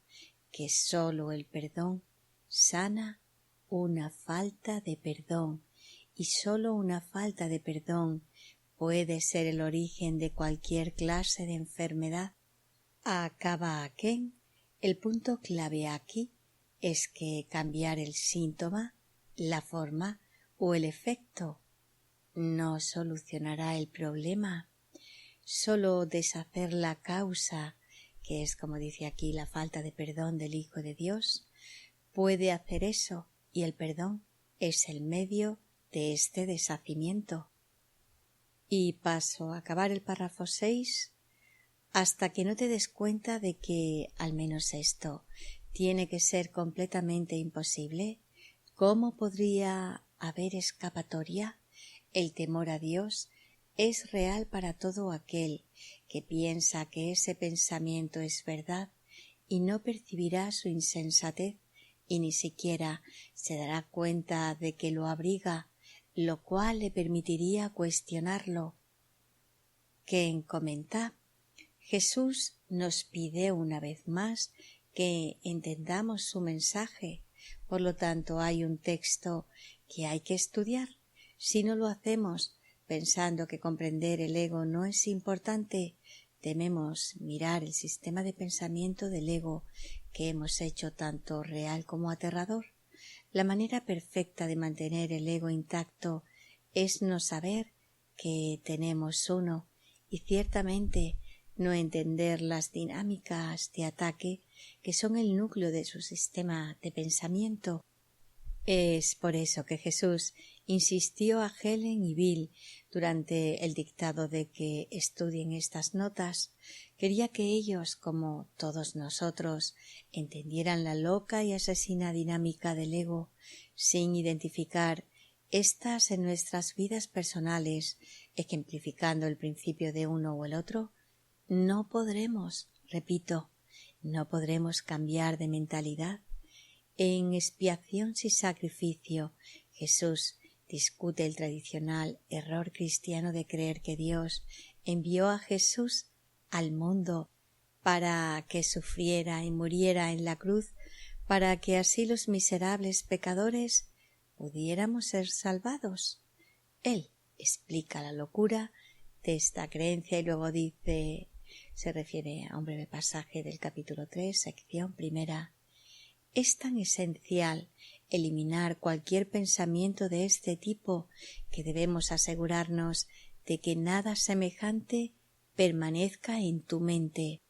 que sólo el perdón sana una falta de perdón, y sólo una falta de perdón puede ser el origen de cualquier clase de enfermedad. Acaba Ken: el punto clave aquí es que cambiar el síntoma, la forma o el efecto no solucionará el problema. Solo deshacer la causa, que es, como dice aquí, la falta de perdón del Hijo de Dios, puede hacer eso, y el perdón es el medio de este deshacimiento. Y paso a acabar el párrafo 6. Hasta que no te des cuenta de que, al menos esto, tiene que ser completamente imposible, ¿cómo podría haber escapatoria? El temor a Dios es real para todo aquel que piensa que ese pensamiento es verdad y no percibirá su insensatez y ni siquiera se dará cuenta de que lo abriga, lo cual le permitiría cuestionarlo. Ken comenta: Jesús nos pide una vez más que entendamos su mensaje, por lo tanto hay un texto que hay que estudiar. Si no lo hacemos pensando que comprender el ego no es importante, tememos mirar el sistema de pensamiento del ego que hemos hecho tanto real como aterrador. La manera perfecta de mantener el ego intacto es no saber que tenemos uno y ciertamente no entender las dinámicas de ataque que son el núcleo de su sistema de pensamiento. Es por eso que Jesús insistió a Helen y Bill durante el dictado de que estudien estas notas. Quería que ellos, como todos nosotros, entendieran la loca y asesina dinámica del ego sin identificar estas en nuestras vidas personales, ejemplificando el principio de uno o el otro. No podremos, repito, no podremos cambiar de mentalidad. En Expiación sin sacrificio, Jesús discute el tradicional error cristiano de creer que Dios envió a Jesús al mundo para que sufriera y muriera en la cruz, para que así los miserables pecadores pudiéramos ser salvados. Él explica la locura de esta creencia y luego dice, se refiere a un breve pasaje del capítulo 3, sección primera. Es tan esencial eliminar cualquier pensamiento de este tipo que debemos asegurarnos de que nada semejante permanezca en tu mente.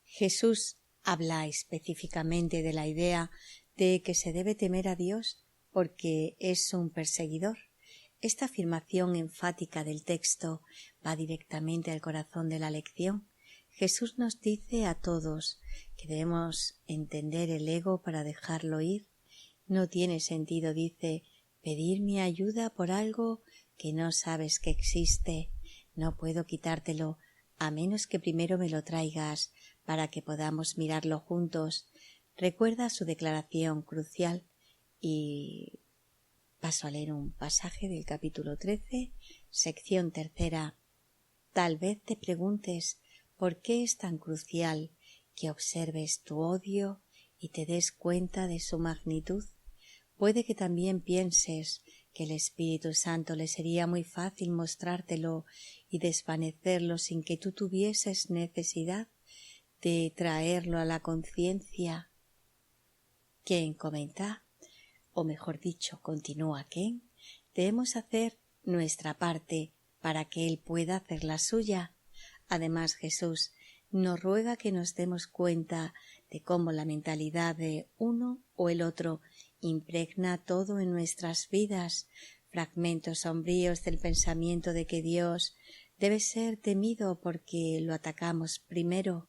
Jesús habla específicamente de la idea de que se debe temer a Dios porque es un perseguidor. Esta afirmación enfática del texto va directamente al corazón de la lección. Jesús nos dice a todos que debemos entender el ego para dejarlo ir. No tiene sentido, dice, pedir mi ayuda por algo que no sabes que existe. No puedo quitártelo a menos que primero me lo traigas para que podamos mirarlo juntos. Recuerda su declaración crucial y paso a leer un pasaje del capítulo 13, sección tercera. Tal vez te preguntes ¿por qué es tan crucial que observes tu odio y te des cuenta de su magnitud? Puede que también pienses que el Espíritu Santo le sería muy fácil mostrártelo y desvanecerlo sin que tú tuvieses necesidad de traerlo a la conciencia. Ken comenta, o mejor dicho, continúa Ken, debemos hacer nuestra parte para que Él pueda hacer la suya. Además, Jesús nos ruega que nos demos cuenta de cómo la mentalidad de uno o el otro impregna todo en nuestras vidas, fragmentos sombríos del pensamiento de que Dios debe ser temido porque lo atacamos primero.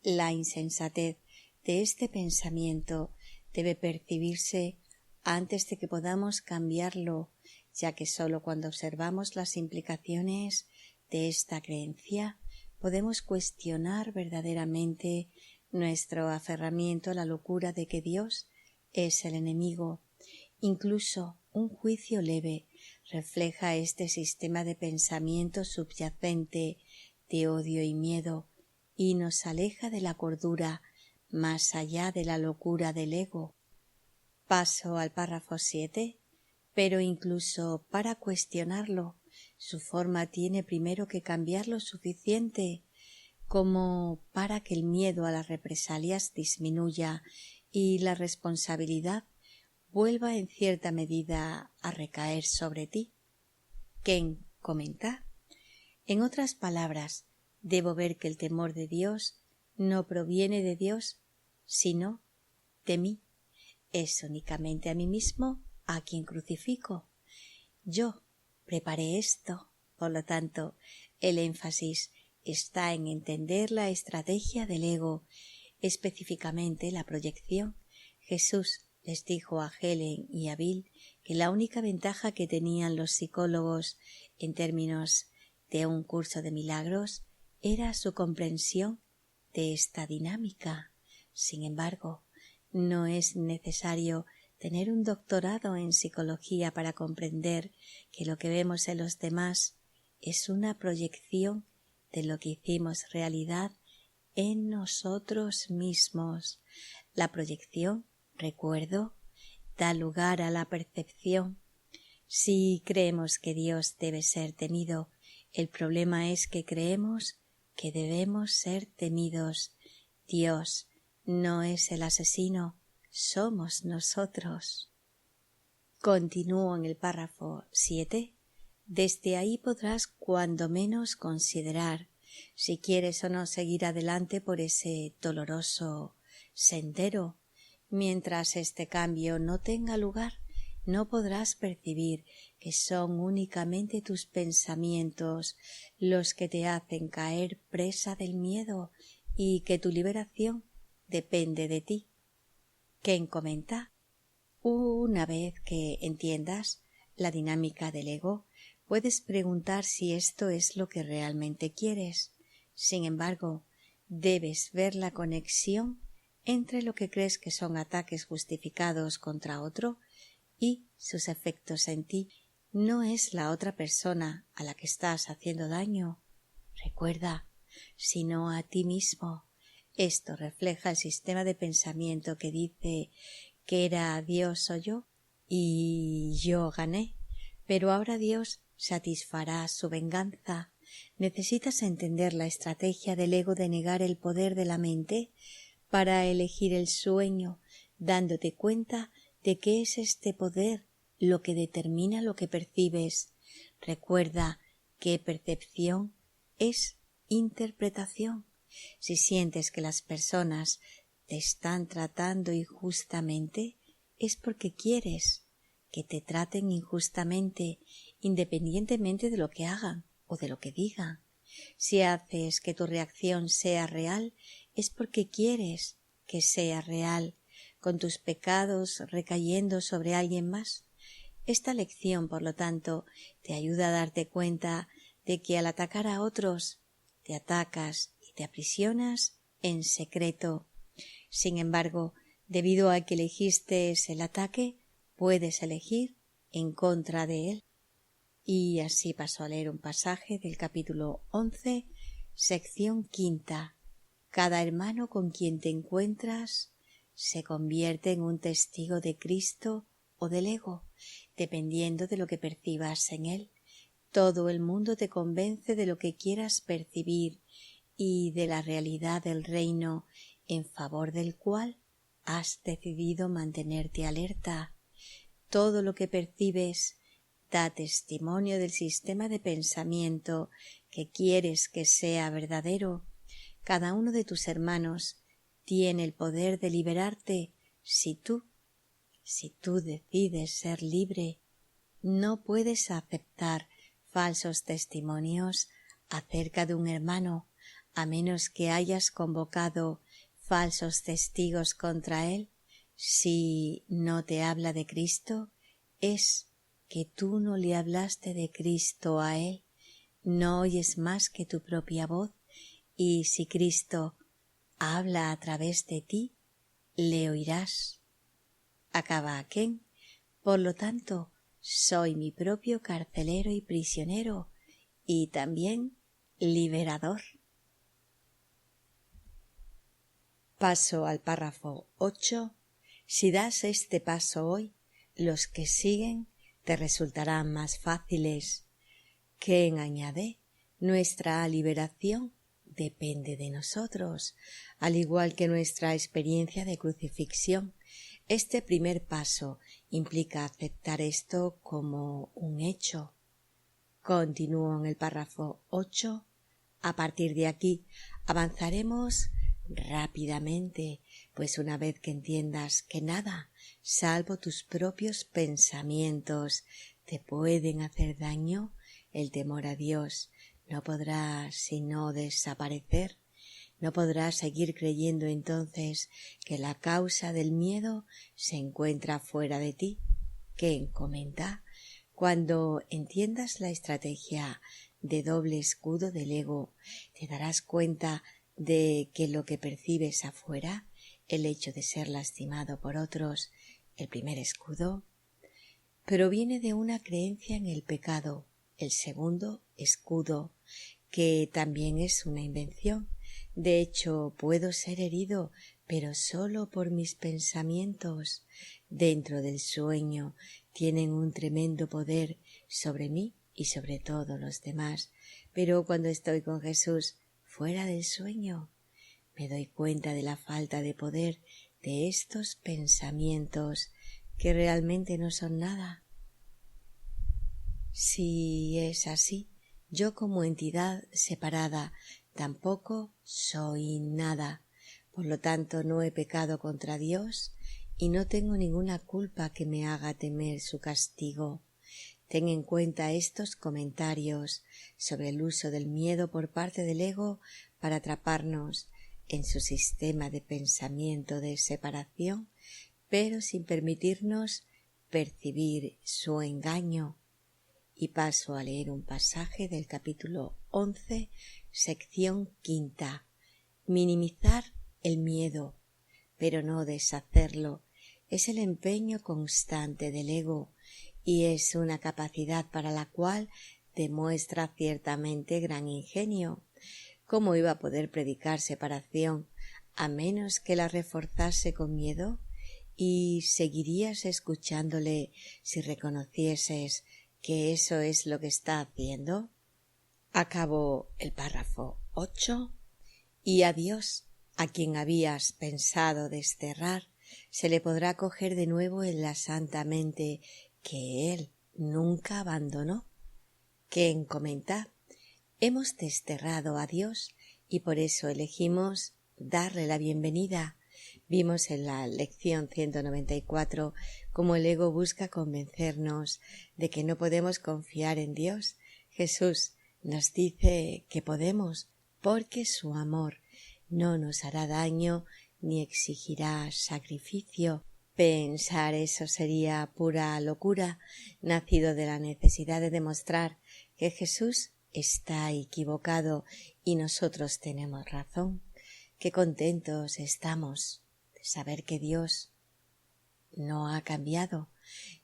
La insensatez de este pensamiento debe percibirse antes de que podamos cambiarlo, ya que sólo cuando observamos las implicaciones de esta creencia podemos cuestionar verdaderamente nuestro aferramiento a la locura de que Dios es el enemigo. Incluso un juicio leve refleja este sistema de pensamiento subyacente de odio y miedo y nos aleja de la cordura más allá de la locura del ego. Paso al párrafo 7. Pero incluso para cuestionarlo, su forma tiene primero que cambiar lo suficiente como para que el miedo a las represalias disminuya y la responsabilidad vuelva en cierta medida a recaer sobre ti. Ken comenta, en otras palabras, debo ver que el temor de Dios no proviene de Dios, sino de mí. Es únicamente a mí mismo a quien crucifico. Yo preparé esto, por lo tanto, el énfasis está en entender la estrategia del ego, específicamente la proyección. Jesús les dijo a Helen y a Bill que la única ventaja que tenían los psicólogos en términos de un curso de milagros era su comprensión de esta dinámica. Sin embargo, no es necesario tener un doctorado en psicología para comprender que lo que vemos en los demás es una proyección de lo que hicimos realidad en nosotros mismos. La proyección, recuerdo, da lugar a la percepción. Si creemos que Dios debe ser temido, el problema es que creemos que debemos ser temidos. Dios no es el asesino, somos nosotros. Continúo en el párrafo 7. Desde ahí podrás cuando menos considerar si quieres o no seguir adelante por ese doloroso sendero. Mientras este cambio no tenga lugar, no podrás percibir que son únicamente tus pensamientos los que te hacen caer presa del miedo y que tu liberación depende de ti. Ken comenta: una vez que entiendas la dinámica del ego, puedes preguntar si esto es lo que realmente quieres. Sin embargo, debes ver la conexión entre lo que crees que son ataques justificados contra otro y sus efectos en ti. No es la otra persona a la que estás haciendo daño, recuerda, sino a ti mismo. Esto refleja el sistema de pensamiento que dice que era Dios o yo y yo gané, pero ahora Dios satisfará su venganza. Necesitas entender la estrategia del ego de negar el poder de la mente para elegir el sueño, dándote cuenta de que es este poder lo que determina lo que percibes. Recuerda que percepción es interpretación. Si sientes que las personas te están tratando injustamente, es porque quieres que te traten injustamente, independientemente de lo que hagan o de lo que digan. Si haces que tu reacción sea real, es porque quieres que sea real, con tus pecados recayendo sobre alguien más. Esta lección, por lo tanto, te ayuda a darte cuenta de que al atacar a otros, te atacas y te aprisionas en secreto. Sin embargo, debido a que elegiste el ataque, puedes elegir en contra de él. Y así paso a leer un pasaje del capítulo 11, sección 5. Cada hermano con quien te encuentras se convierte en un testigo de Cristo o del ego, dependiendo de lo que percibas en él. Todo el mundo te convence de lo que quieras percibir y de la realidad del reino en favor del cual has decidido mantenerte alerta. Todo lo que percibes da testimonio del sistema de pensamiento que quieres que sea verdadero. Cada uno de tus hermanos tiene el poder de liberarte si tú decides ser libre. No puedes aceptar falsos testimonios acerca de un hermano a menos que hayas convocado falsos testigos contra él. Si no te habla de Cristo, es que tú no le hablaste de Cristo a él. No oyes más que tu propia voz, y si Cristo habla a través de ti, le oirás. Acaba Ken. Por lo tanto, soy mi propio carcelero y prisionero, y también liberador. Paso al párrafo 8. Si das este paso hoy, los que siguen te resultarán más fáciles. Ken añade: nuestra liberación depende de nosotros, al igual que nuestra experiencia de crucifixión. Este primer paso implica aceptar esto como un hecho. Continúo en el párrafo 8. A partir de aquí avanzaremos rápidamente, pues una vez que entiendas que nada, salvo tus propios pensamientos, te pueden hacer daño, el temor a Dios no podrá sino desaparecer. No podrás seguir creyendo entonces que la causa del miedo se encuentra fuera de ti. Ken comenta: cuando entiendas la estrategia de doble escudo del ego, te darás cuenta de que lo que percibes afuera, el hecho de ser lastimado por otros, el primer escudo, proviene de una creencia en el pecado. El segundo escudo, que también es una invención. De hecho, puedo ser herido, pero solo por mis pensamientos. Dentro del sueño tienen un tremendo poder sobre mí y sobre todos los demás. Pero cuando estoy con Jesús, fuera del sueño, me doy cuenta de la falta de poder de estos pensamientos que realmente no son nada. Si es así, yo como entidad separada tampoco soy nada, por lo tanto no he pecado contra Dios y no tengo ninguna culpa que me haga temer su castigo. Ten en cuenta estos comentarios sobre el uso del miedo por parte del ego para atraparnos en su sistema de pensamiento de separación, pero sin permitirnos percibir su engaño. Y paso a leer un pasaje del capítulo 11, sección 5. Minimizar el miedo, pero no deshacerlo, es el empeño constante del ego y es una capacidad para la cual demuestra ciertamente gran ingenio. ¿Cómo iba a poder predicar separación a menos que la reforzase con miedo? ¿Y seguirías escuchándole si reconocieses que eso es lo que está haciendo? Acabó el párrafo 8. Y a Dios, a quien habías pensado desterrar, se le podrá coger de nuevo en la santa mente que Él nunca abandonó. Quien comenta: hemos desterrado a Dios y por eso elegimos darle la bienvenida. Vimos en la lección 194 cómo el ego busca convencernos de que no podemos confiar en Dios. Jesús nos dice que podemos, porque su amor no nos hará daño ni exigirá sacrificio. Pensar eso sería pura locura, nacido de la necesidad de demostrar que Jesús está equivocado y nosotros tenemos razón. Qué contentos estamos de saber que Dios no ha cambiado,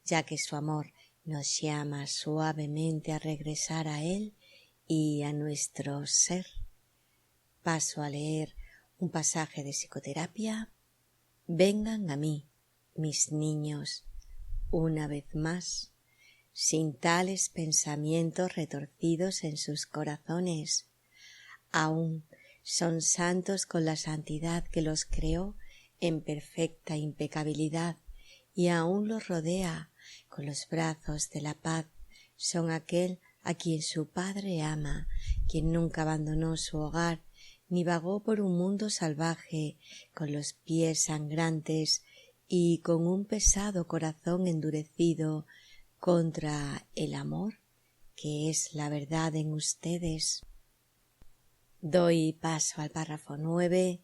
ya que su amor nos llama suavemente a regresar a Él y a nuestro ser. Paso a leer un pasaje de psicoterapia. Vengan a mí, mis niños, una vez más, sin tales pensamientos retorcidos en sus corazones. Aún son santos con la santidad que los creó en perfecta impecabilidad y aún los rodea con los brazos de la paz. Son aquel a quien su Padre ama, quien nunca abandonó su hogar ni vagó por un mundo salvaje con los pies sangrantes y con un pesado corazón endurecido contra el amor que es la verdad en ustedes. Doy paso al párrafo 9.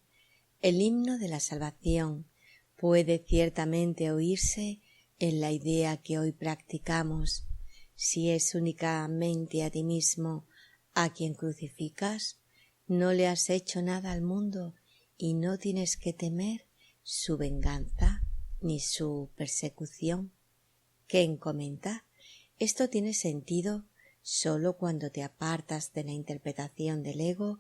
El himno de la salvación puede ciertamente oírse en la idea que hoy practicamos. Si es únicamente a ti mismo a quien crucificas, no le has hecho nada al mundo y no tienes que temer su venganza ni su persecución. ¿Quién comenta? Esto tiene sentido solo cuando te apartas de la interpretación del ego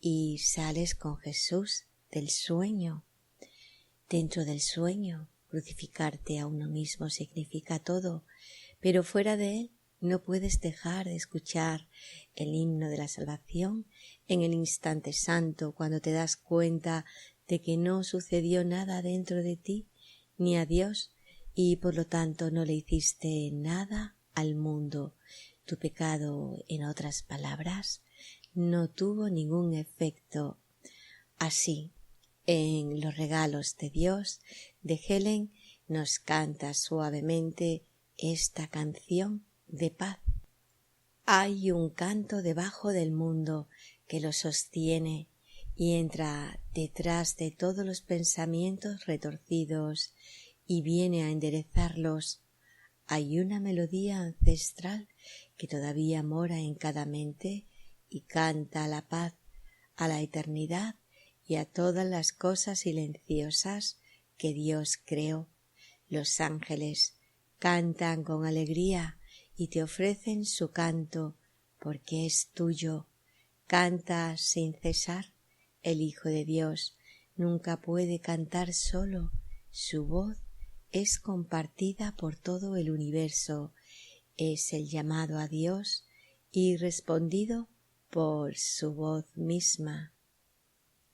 y sales con Jesús del sueño. Dentro del sueño, crucificarte a uno mismo significa todo, pero fuera de él no puedes dejar de escuchar el himno de la salvación en el instante santo cuando te das cuenta de que no sucedió nada dentro de ti ni a Dios y por lo tanto no le hiciste nada al mundo. Tu pecado, en otras palabras, no tuvo ningún efecto. Así, en Los regalos de Dios de Helen nos canta suavemente esta canción de paz. Hay un canto debajo del mundo que lo sostiene y entra detrás de todos los pensamientos retorcidos y viene a enderezarlos. Hay una melodía ancestral que todavía mora en cada mente y canta a la paz, a la eternidad y a todas las cosas silenciosas que Dios creó. Los ángeles cantan con alegría y te ofrecen su canto porque es tuyo. Canta sin cesar. El Hijo de Dios nunca puede cantar solo. Su voz es compartida por todo el universo. Es el llamado a Dios y respondido por su voz misma.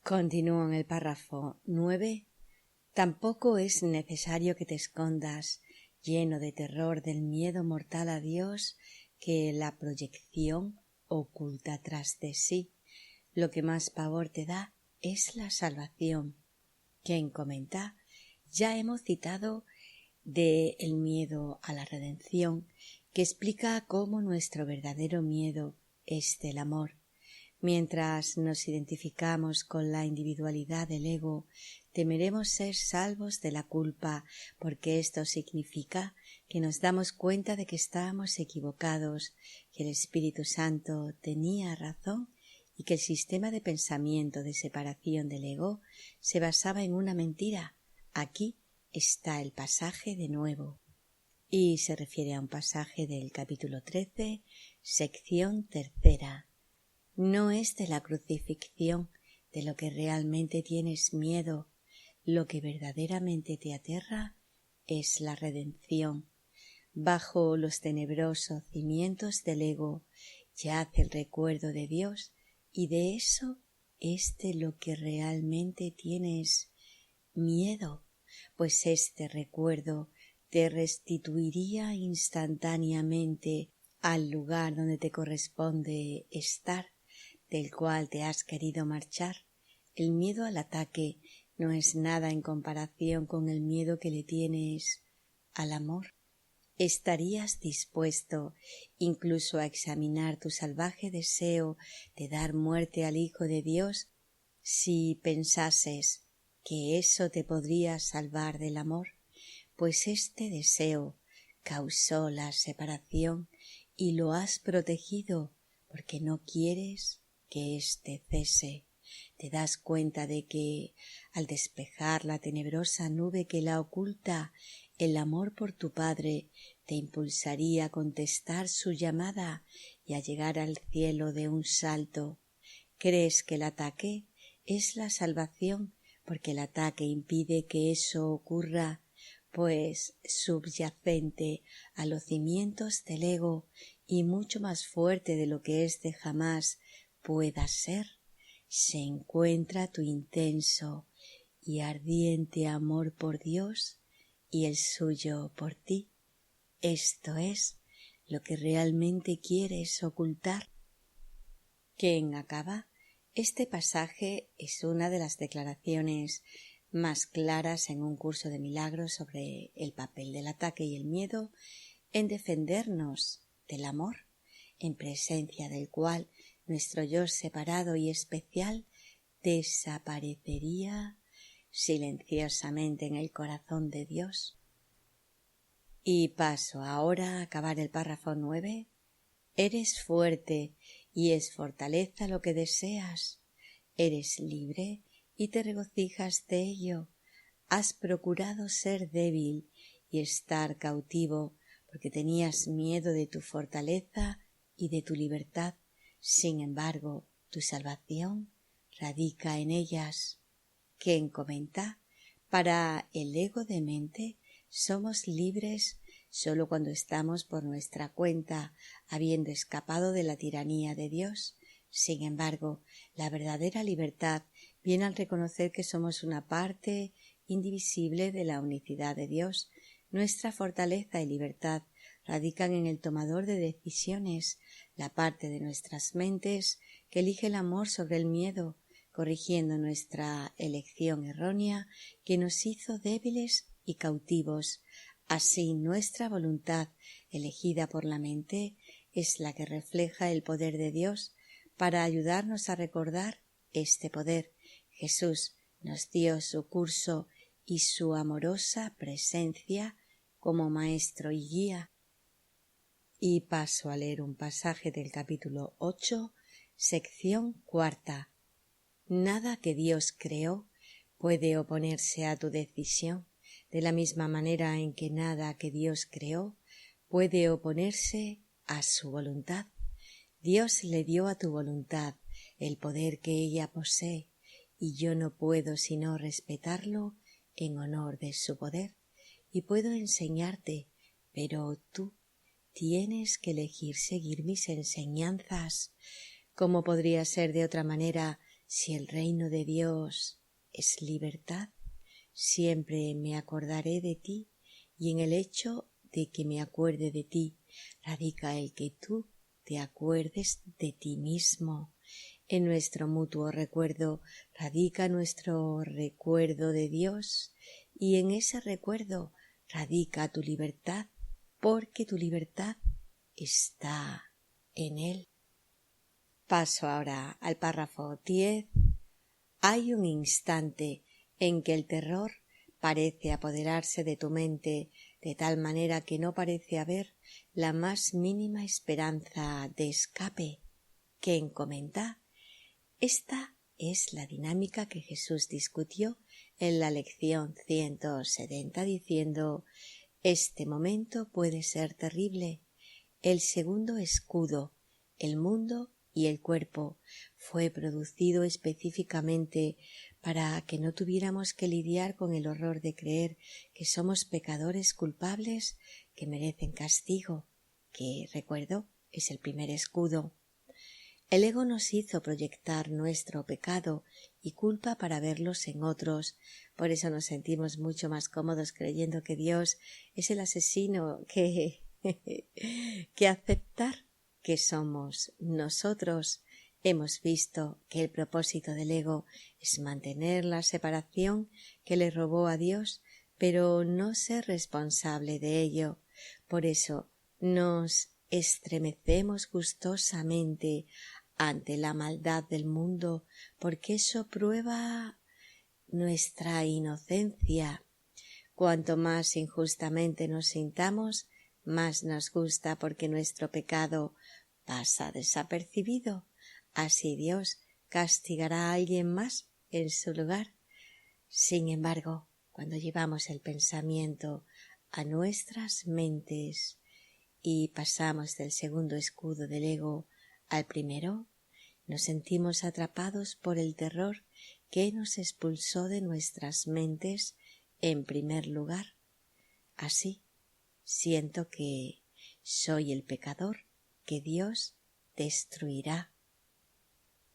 Continúo en el párrafo 9. Tampoco es necesario que te escondas, lleno de terror del miedo mortal a Dios que la proyección oculta tras de sí. Lo que más pavor te da es la salvación. Quien comenta, ya hemos citado de el miedo a la redención, que explica cómo nuestro verdadero miedo es del amor. Mientras nos identificamos con la individualidad del ego, temeremos ser salvos de la culpa, porque esto significa que nos damos cuenta de que estábamos equivocados, que el Espíritu Santo tenía razón y que el sistema de pensamiento de separación del ego se basaba en una mentira. Aquí está el pasaje de nuevo. Y se refiere a un pasaje del capítulo 13, sección 3. No es de la crucifixión de lo que realmente tienes miedo. Lo que verdaderamente te aterra es la redención. Bajo los tenebrosos cimientos del ego yace el recuerdo de Dios, y de eso es de lo que realmente tienes miedo, pues este recuerdo te restituiría instantáneamente al lugar donde te corresponde estar, del cual te has querido marchar. El miedo al ataque no es nada en comparación con el miedo que le tienes al amor. ¿Estarías dispuesto incluso a examinar tu salvaje deseo de dar muerte al Hijo de Dios si pensases que eso te podría salvar del amor? Pues este deseo causó la separación y lo has protegido porque no quieres que éste cese. Te das cuenta de que, al despejar la tenebrosa nube que la oculta, el amor por tu Padre te impulsaría a contestar su llamada y a llegar al cielo de un salto. ¿Crees que el ataque es la salvación porque el ataque impide que eso ocurra? Pues subyacente a los cimientos del ego y mucho más fuerte de lo que éste jamás pueda ser, se encuentra tu intenso y ardiente amor por Dios y el suyo por ti. Esto es lo que realmente quieres ocultar. ¿Quién acaba? Este pasaje es una de las declaraciones más claras en un curso de milagros sobre el papel del ataque y el miedo en defendernos del amor, en presencia del cual nuestro yo separado y especial desaparecería silenciosamente en el corazón de Dios. Y paso ahora a acabar el párrafo 9. Eres fuerte y es fortaleza lo que deseas. Eres libre y te regocijas de ello. Has procurado ser débil y estar cautivo porque tenías miedo de tu fortaleza y de tu libertad. Sin embargo, tu salvación radica en ellas. ¿Quién comenta? Para el ego de mente somos libres solo cuando estamos por nuestra cuenta, habiendo escapado de la tiranía de Dios. Sin embargo, la verdadera libertad viene al reconocer que somos una parte indivisible de la unicidad de Dios. Nuestra fortaleza y libertad radican en el tomador de decisiones, la parte de nuestras mentes que elige el amor sobre el miedo, corrigiendo nuestra elección errónea que nos hizo débiles y cautivos. Así, nuestra voluntad, elegida por la mente, es la que refleja el poder de Dios. Para ayudarnos a recordar este poder, Jesús nos dio su curso y su amorosa presencia como maestro y guía. Y paso a leer un pasaje del capítulo 8, sección 4. Nada que Dios creó puede oponerse a tu decisión, de la misma manera en que nada que Dios creó puede oponerse a su voluntad. Dios le dio a tu voluntad el poder que ella posee, y yo no puedo sino respetarlo en honor de su poder, y puedo enseñarte, pero tú tienes que elegir seguir mis enseñanzas. ¿Cómo podría ser de otra manera si el reino de Dios es libertad? Siempre me acordaré de ti, y en el hecho de que me acuerde de ti radica el que tú te acuerdes de ti mismo. En nuestro mutuo recuerdo radica nuestro recuerdo de Dios, y en ese recuerdo radica tu libertad, porque tu libertad está en Él. Paso ahora al párrafo 10. Hay un instante en que el terror parece apoderarse de tu mente de tal manera que no parece haber la más mínima esperanza de escape. ¿Quién comenta? Esta es la dinámica que Jesús discutió en la lección 170 diciendo: este momento puede ser terrible. El segundo escudo, el mundo y el cuerpo, fue producido específicamente para que no tuviéramos que lidiar con el horror de creer que somos pecadores culpables que merecen castigo, que, recuerdo, es el primer escudo. El ego nos hizo proyectar nuestro pecado y culpa para verlos en otros. Por eso nos sentimos mucho más cómodos creyendo que Dios es el asesino que aceptar que somos nosotros. Hemos visto que el propósito del ego es mantener la separación que le robó a Dios, pero no ser responsable de ello. Por eso nos estremecemos gustosamente ante la maldad del mundo, porque eso prueba nuestra inocencia. Cuanto más injustamente nos sintamos, más nos gusta, porque nuestro pecado pasa desapercibido. Así Dios castigará a alguien más en su lugar. Sin embargo, cuando llevamos el pensamiento a nuestras mentes y pasamos del segundo escudo del ego al primero, nos sentimos atrapados por el terror que nos expulsó de nuestras mentes en primer lugar. Así, siento que soy el pecador que Dios destruirá.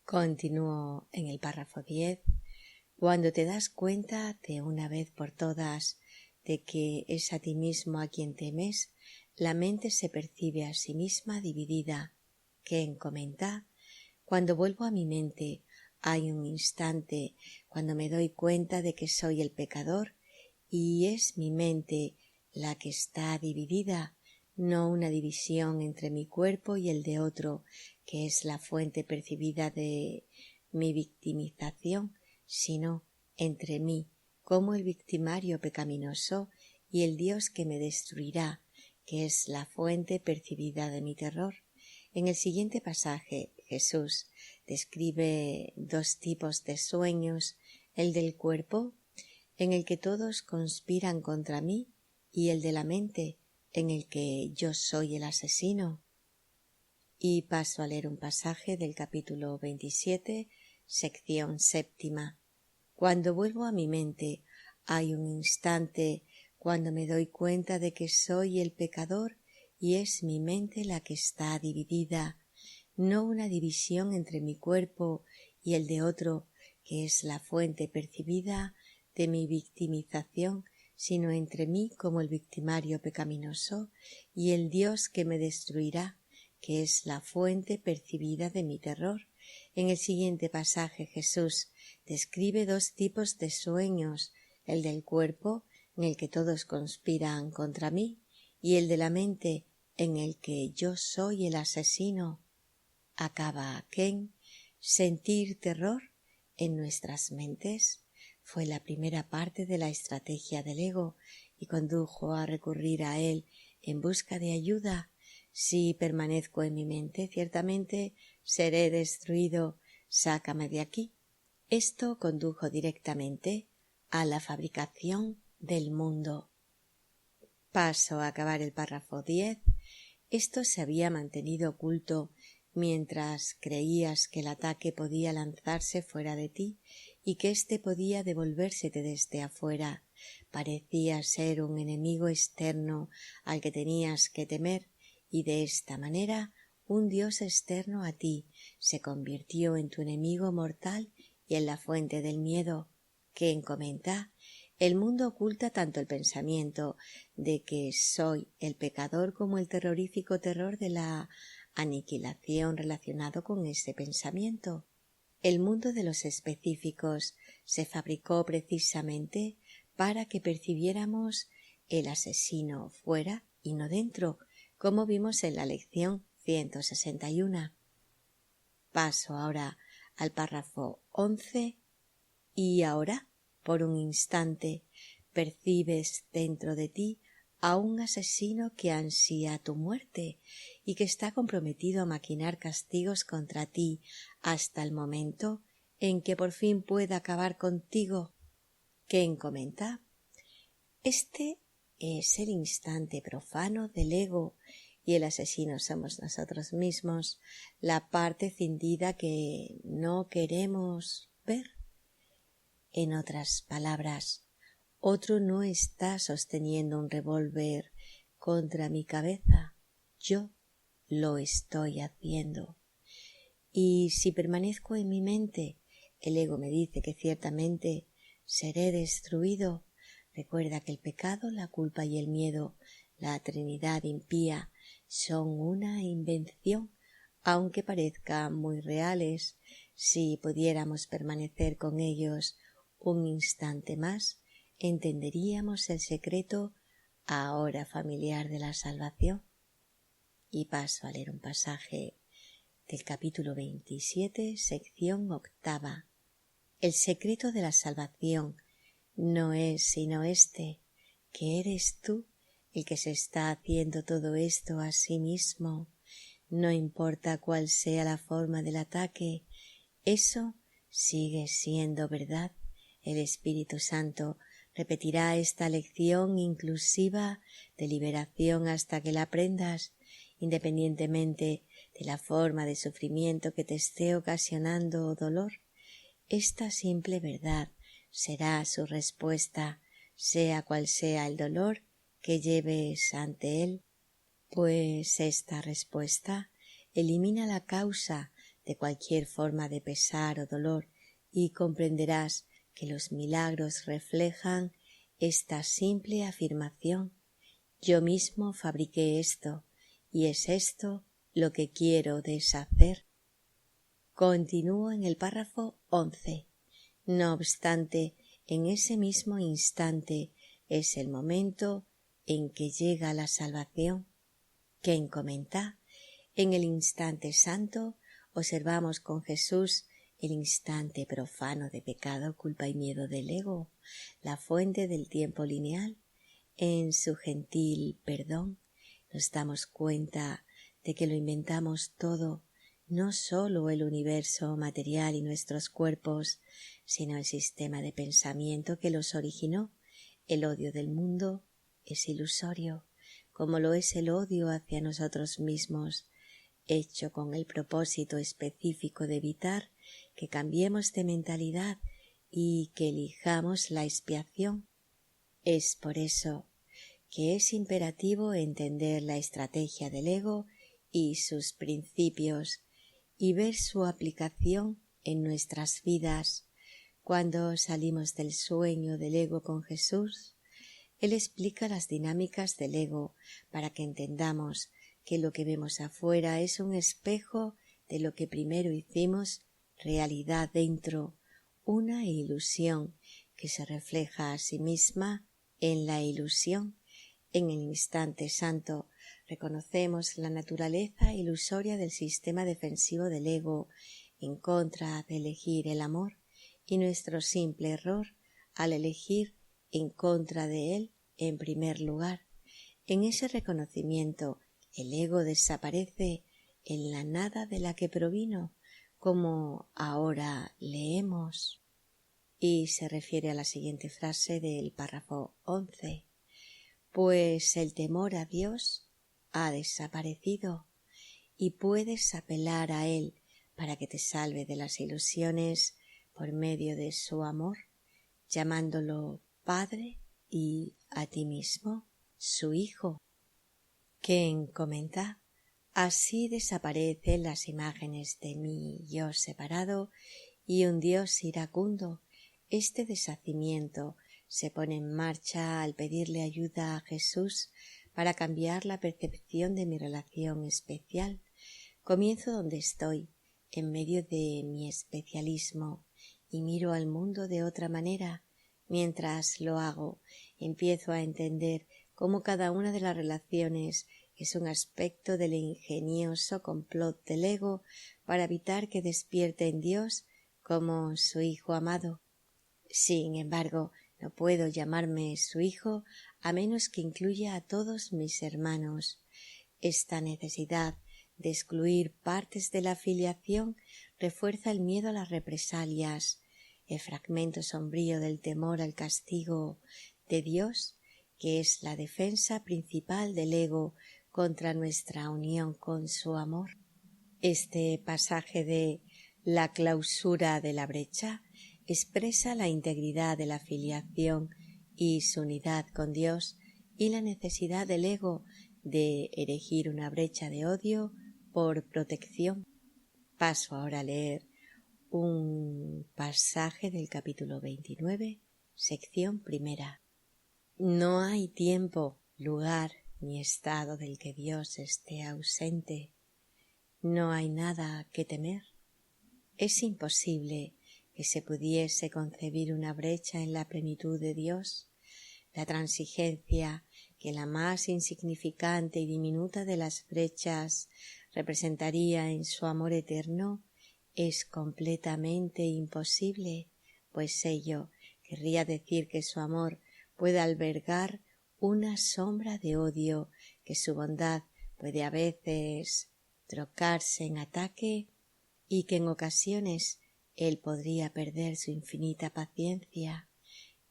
Continúo en el párrafo 10. Cuando te das cuenta de una vez por todas de que es a ti mismo a quien temes, la mente se percibe a sí misma dividida. ¿Quién comenta? Cuando vuelvo a mi mente, hay un instante cuando me doy cuenta de que soy el pecador y es mi mente la que está dividida, no una división entre mi cuerpo y el de otro, que es la fuente percibida de mi victimización, sino entre mí como el victimario pecaminoso y el Dios que me destruirá, que es la fuente percibida de mi terror. En el siguiente pasaje, Jesús describe dos tipos de sueños: el del cuerpo, en el que todos conspiran contra mí, y el de la mente, en el que yo soy el asesino. Y paso a leer un pasaje del capítulo 27, sección 7. Cuando vuelvo a mi mente, hay un instante cuando me doy cuenta de que soy el pecador y es mi mente la que está dividida, no una división entre mi cuerpo y el de otro, que es la fuente percibida de mi victimización, sino entre mí como el victimario pecaminoso y el Dios que me destruirá, que es la fuente percibida de mi terror. En el siguiente pasaje Jesús describe dos tipos de sueños: el del cuerpo, en el que todos conspiran contra mí, y el de la mente, en el que yo soy el asesino. Acaba Ken. Sentir terror en nuestras mentes fue la primera parte de la estrategia del ego y condujo a recurrir a él en busca de ayuda. Si permanezco en mi mente, ciertamente seré destruido. Sácame de aquí. Esto condujo directamente a la fabricación del mundo. Paso a acabar el párrafo 10. Esto se había mantenido oculto mientras creías que el ataque podía lanzarse fuera de ti y que éste podía devolvérsete desde afuera. Parecía ser un enemigo externo al que tenías que temer, y de esta manera un dios externo a ti, se convirtió en tu enemigo mortal y en la fuente del miedo. Quien comenta, el mundo oculta tanto el pensamiento de que soy el pecador como el terrorífico terror de la aniquilación relacionado con ese pensamiento. El mundo de los específicos se fabricó precisamente para que percibiéramos el asesino fuera y no dentro, como vimos en la lección 161. Paso ahora al párrafo 11. Y ahora, por un instante, percibes dentro de ti a un asesino que ansía tu muerte y que está comprometido a maquinar castigos contra ti hasta el momento en que por fin pueda acabar contigo. ¿Quién comenta? Este es el instante profano del ego y el asesino somos nosotros mismos, la parte cindida que no queremos ver. En otras palabras, otro no está sosteniendo un revólver contra mi cabeza, yo lo estoy haciendo. Y si permanezco en mi mente, el ego me dice que ciertamente seré destruido. Recuerda que el pecado, la culpa y el miedo, la Trinidad impía, son una invención, aunque parezcan muy reales. Si pudiéramos permanecer con ellos un instante más, entenderíamos el secreto ahora familiar de la salvación. Y paso a leer un pasaje del capítulo 27, sección 8. El secreto de la salvación no es sino este, que eres tú el que se está haciendo todo esto a sí mismo. No importa cuál sea la forma del ataque, eso sigue siendo verdad. El Espíritu Santo repetirá esta lección inclusiva de liberación hasta que la aprendas, independientemente de la forma de sufrimiento que te esté ocasionando dolor. Esta simple verdad será su respuesta, sea cual sea el dolor que lleves ante él, pues esta respuesta elimina la causa de cualquier forma de pesar o dolor y comprenderás que los milagros reflejan esta simple afirmación. Yo mismo fabriqué esto y es esto lo que quiero deshacer. Continúo en el párrafo 11. No obstante, en ese mismo instante es el momento en que llega la salvación. ¿Quién comenta? En el instante santo observamos con Jesús el instante profano de pecado, culpa y miedo del ego, la fuente del tiempo lineal. En su gentil perdón nos damos cuenta de que lo inventamos todo, no sólo el universo material y nuestros cuerpos, sino el sistema de pensamiento que los originó. El odio del mundo es ilusorio, como lo es el odio hacia nosotros mismos, hecho con el propósito específico de evitar que cambiemos de mentalidad y que elijamos la expiación. Es por eso que es imperativo entender la estrategia del ego y sus principios y ver su aplicación en nuestras vidas. Cuando salimos del sueño del ego con Jesús, Él explica las dinámicas del ego para que entendamos que lo que vemos afuera es un espejo de lo que primero hicimos realidad dentro, una ilusión que se refleja a sí misma en la ilusión. En el instante santo reconocemos la naturaleza ilusoria del sistema defensivo del ego en contra de elegir el amor y nuestro simple error al elegir en contra de él en primer lugar. En ese reconocimiento el ego desaparece en la nada de la que provino, como ahora leemos. Y se refiere a la siguiente frase del párrafo 11. Pues el temor a Dios ha desaparecido y puedes apelar a Él para que te salve de las ilusiones por medio de su amor, llamándolo Padre y a ti mismo su Hijo. ¿Quién comenta? Así desaparecen las imágenes de mi yo separado y un Dios iracundo. Este deshacimiento se pone en marcha al pedirle ayuda a Jesús para cambiar la percepción de mi relación especial. Comienzo donde estoy, en medio de mi especialismo, y miro al mundo de otra manera. Mientras lo hago, empiezo a entender cómo cada una de las relaciones es un aspecto del ingenioso complot del ego para evitar que despierte en Dios como su hijo amado. Sin embargo, no puedo llamarme su hijo a menos que incluya a todos mis hermanos. Esta necesidad de excluir partes de la filiación refuerza el miedo a las represalias, el fragmento sombrío del temor al castigo de Dios, que es la defensa principal del ego contra nuestra unión con su amor. Este pasaje de la clausura de la brecha expresa la integridad de la filiación y su unidad con Dios y la necesidad del ego de erigir una brecha de odio por protección. Paso ahora a leer un pasaje del capítulo 29, sección primera. No hay tiempo, lugar ni estado del que Dios esté ausente. No hay nada que temer. Es imposible que se pudiese concebir una brecha en la plenitud de Dios. La transigencia que la más insignificante y diminuta de las brechas representaría en su amor eterno es completamente imposible, pues ello querría decir que su amor puede albergar una sombra de odio, que su bondad puede a veces trocarse en ataque y que en ocasiones él podría perder su infinita paciencia.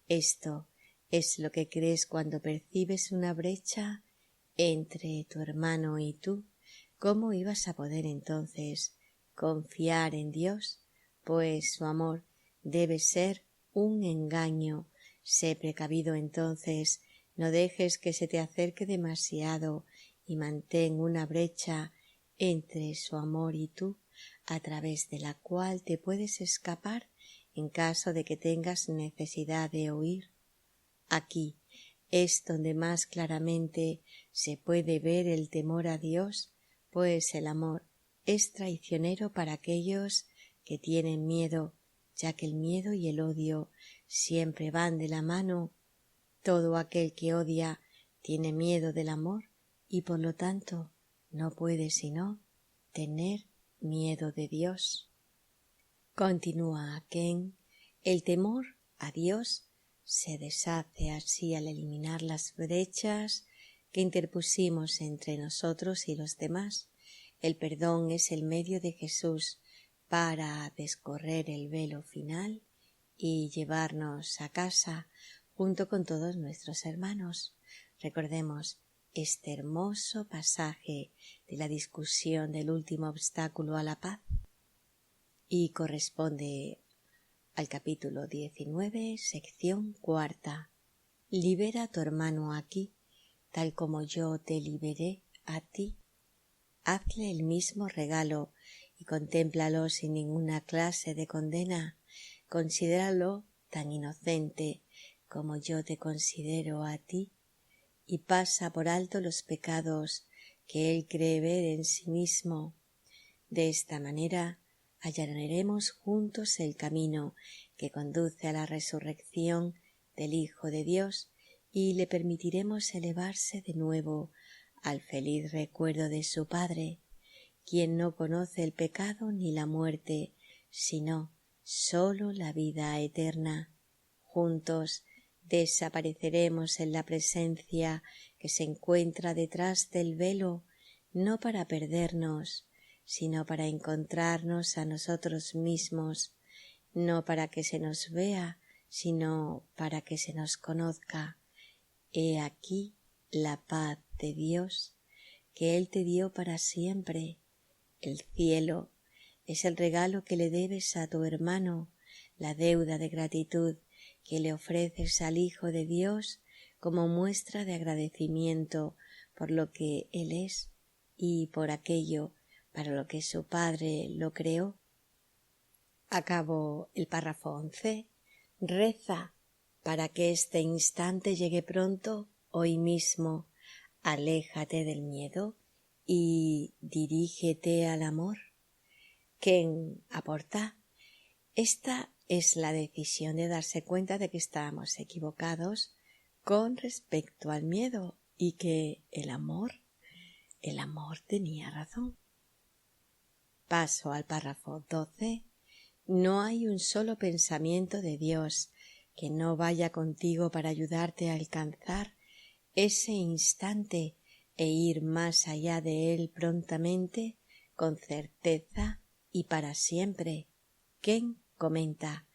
Esto es lo que crees cuando percibes una brecha entre tu hermano y tú. ¿Cómo ibas a poder entonces confiar en Dios? Pues su amor debe ser un engaño. Sé precavido entonces, no dejes que se te acerque demasiado y mantén una brecha entre su amor y tú, a través de la cual te puedes escapar en caso de que tengas necesidad de huir. Aquí es donde más claramente se puede ver el temor a Dios, pues el amor es traicionero para aquellos que tienen miedo, ya que el miedo y el odio siempre van de la mano. Todo aquel que odia tiene miedo del amor y por lo tanto no puede sino tener miedo de Dios. Continúa Ken, el temor a Dios se deshace así al eliminar las brechas que interpusimos entre nosotros y los demás. El perdón es el medio de Jesús para descorrer el velo final y llevarnos a casa junto con todos nuestros hermanos. Recordemos este hermoso pasaje de la discusión del último obstáculo a la paz y corresponde al capítulo 19, sección cuarta. Libera a tu hermano aquí, tal como yo te liberé a ti. Hazle el mismo regalo y contémplalo sin ninguna clase de condena. Considéralo tan inocente como yo te considero a ti, y pasa por alto los pecados que él cree ver en sí mismo. De esta manera allanaremos juntos el camino que conduce a la resurrección del Hijo de Dios y le permitiremos elevarse de nuevo al feliz recuerdo de su Padre, quien no conoce el pecado ni la muerte, sino sólo la vida eterna. Juntos desapareceremos en la presencia que se encuentra detrás del velo, no para perdernos, sino para encontrarnos a nosotros mismos, no para que se nos vea, sino para que se nos conozca. He aquí la paz de Dios, que Él te dio para siempre. El cielo es el regalo que le debes a tu hermano, la deuda de gratitud que le ofreces al Hijo de Dios como muestra de agradecimiento por lo que Él es. y por aquello para lo que su Padre lo creó. Acabo el párrafo 11. Reza para que este instante llegue pronto, hoy mismo. Aléjate del miedo y dirígete al amor. Ken aporta: esta es la decisión de darse cuenta de que estábamos equivocados con respecto al miedo y que el amor tenía razón. Paso al párrafo 12. No hay un solo pensamiento de Dios que no vaya contigo para ayudarte a alcanzar ese instante e ir más allá de él prontamente, con certeza y para siempre. Ken comenta: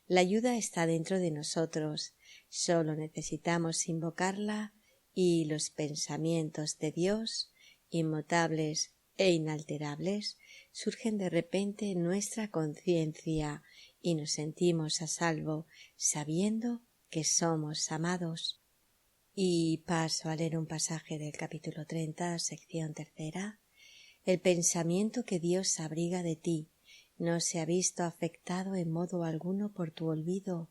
la ayuda está dentro de nosotros, solo necesitamos invocarla y los pensamientos de Dios, inmutables e inalterables, surgen de repente en nuestra conciencia y nos sentimos a salvo, sabiendo que somos amados. Y paso a leer un pasaje del capítulo 30, sección 3. El pensamiento que Dios abriga de ti no se ha visto afectado en modo alguno por tu olvido.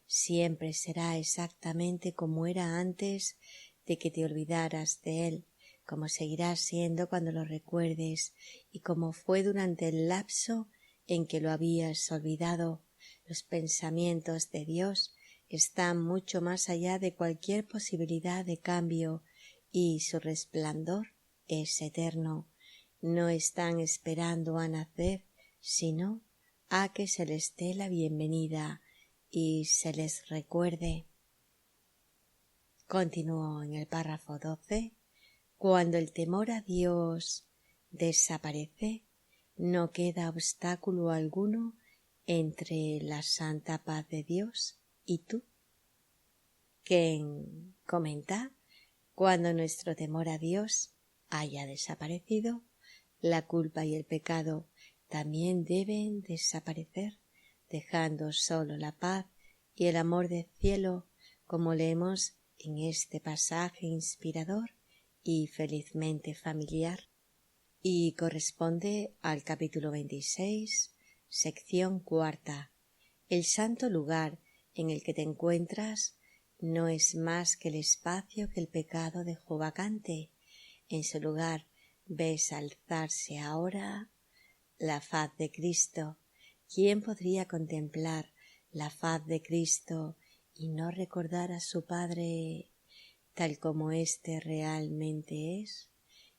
Siempre será exactamente como era antes de que te olvidaras de él, como seguirá siendo cuando lo recuerdes y como fue durante el lapso en que lo habías olvidado. Los pensamientos de Dios están mucho más allá de cualquier posibilidad de cambio y su resplandor es eterno. No están esperando a nacer, sino a que se les dé la bienvenida y se les recuerde. Continúo en el párrafo 12. Cuando el temor a Dios desaparece, no queda obstáculo alguno entre la santa paz de Dios y tú. Ken comenta: cuando nuestro temor a Dios haya desaparecido, la culpa y el pecado también deben desaparecer, dejando solo la paz y el amor del cielo, como leemos en este pasaje inspirador y felizmente familiar, y corresponde al capítulo 26, sección 4. El santo lugar en el que te encuentras no es más que el espacio que el pecado dejó vacante. En su lugar ves alzarse ahora la faz de Cristo. ¿Quién podría contemplar la faz de Cristo y no recordar a su Padre tal como éste realmente es?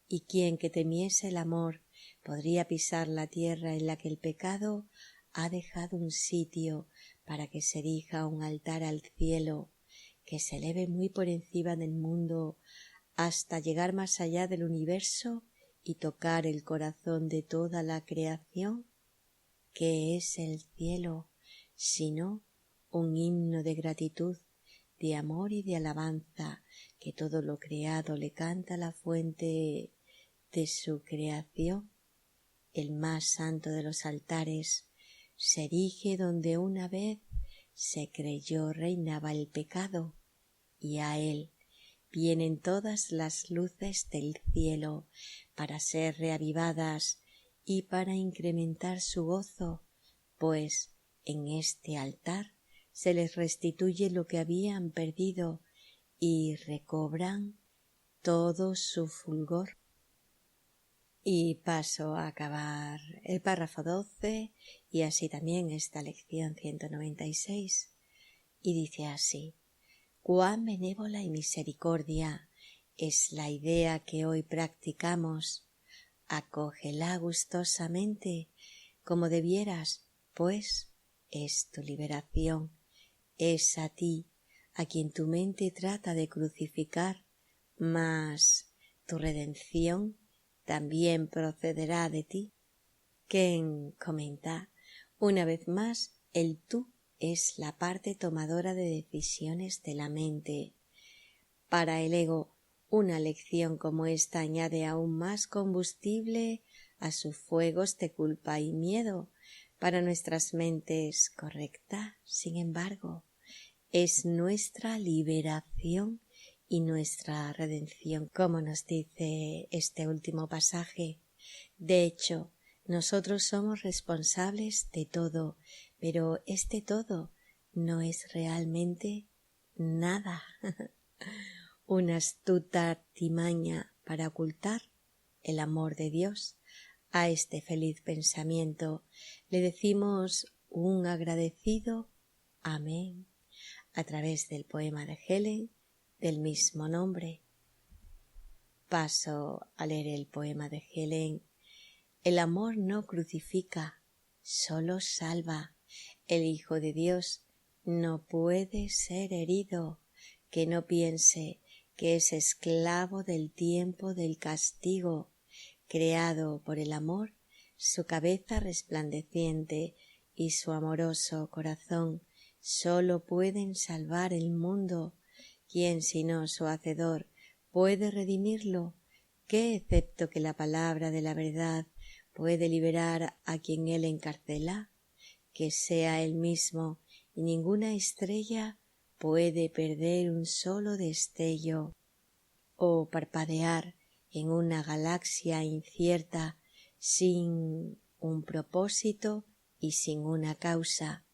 ¿Y quién que temiese el amor podría pisar la tierra en la que el pecado ha dejado un sitio para que se erija un altar al cielo, que se eleve muy por encima del mundo hasta llegar más allá del universo y tocar el corazón de toda la creación? ¿Qué es el cielo sino un himno de gratitud, de amor y de alabanza, que todo lo creado le canta a la fuente de su creación? El más santo de los altares se erige donde una vez se creyó reinaba el pecado, y a él vienen todas las luces del cielo para ser reavivadas y para incrementar su gozo, pues en este altar se les restituye lo que habían perdido y recobran todo su fulgor. Y paso a acabar el párrafo 12 y así también esta lección 196, y dice así: cuán benévola y misericordia es la idea que hoy practicamos. Acógela gustosamente como debieras, pues es tu liberación. Es a ti a quien tu mente trata de crucificar, mas tu redención también procederá de ti. Ken comenta: una vez más, el tú es la parte tomadora de decisiones de la mente. Para el ego, una lección como esta añade aún más combustible a sus fuegos de culpa y miedo. Para nuestras mentes correcta, sin embargo, es nuestra liberación y nuestra redención, como nos dice este último pasaje. De hecho, nosotros somos responsables de todo, pero este todo no es realmente nada. Una astuta artimaña para ocultar el amor de Dios. A este feliz pensamiento le decimos un agradecido amén a través del poema de Helen del mismo nombre. Paso a leer el poema de Helen. El amor no crucifica, solo salva. El Hijo de Dios no puede ser herido, que no piense que es esclavo del tiempo del castigo. Creado por el amor, su cabeza resplandeciente y su amoroso corazón sólo pueden salvar el mundo. ¿Quién sino su Hacedor puede redimirlo? ¿Qué excepto que la palabra de la verdad puede liberar a quien él encarcela? Que sea él mismo, y ninguna estrella puede perder un solo destello o parpadear en una galaxia incierta sin un propósito y sin una causa.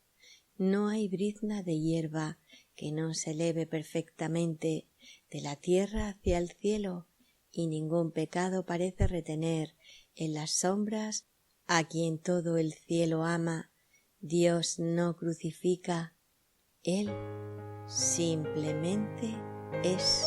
No hay brizna de hierba que no se eleve perfectamente de la tierra hacia el cielo, y ningún pecado parece retener en las sombras a quien todo el cielo ama. Dios no crucifica, Él simplemente es.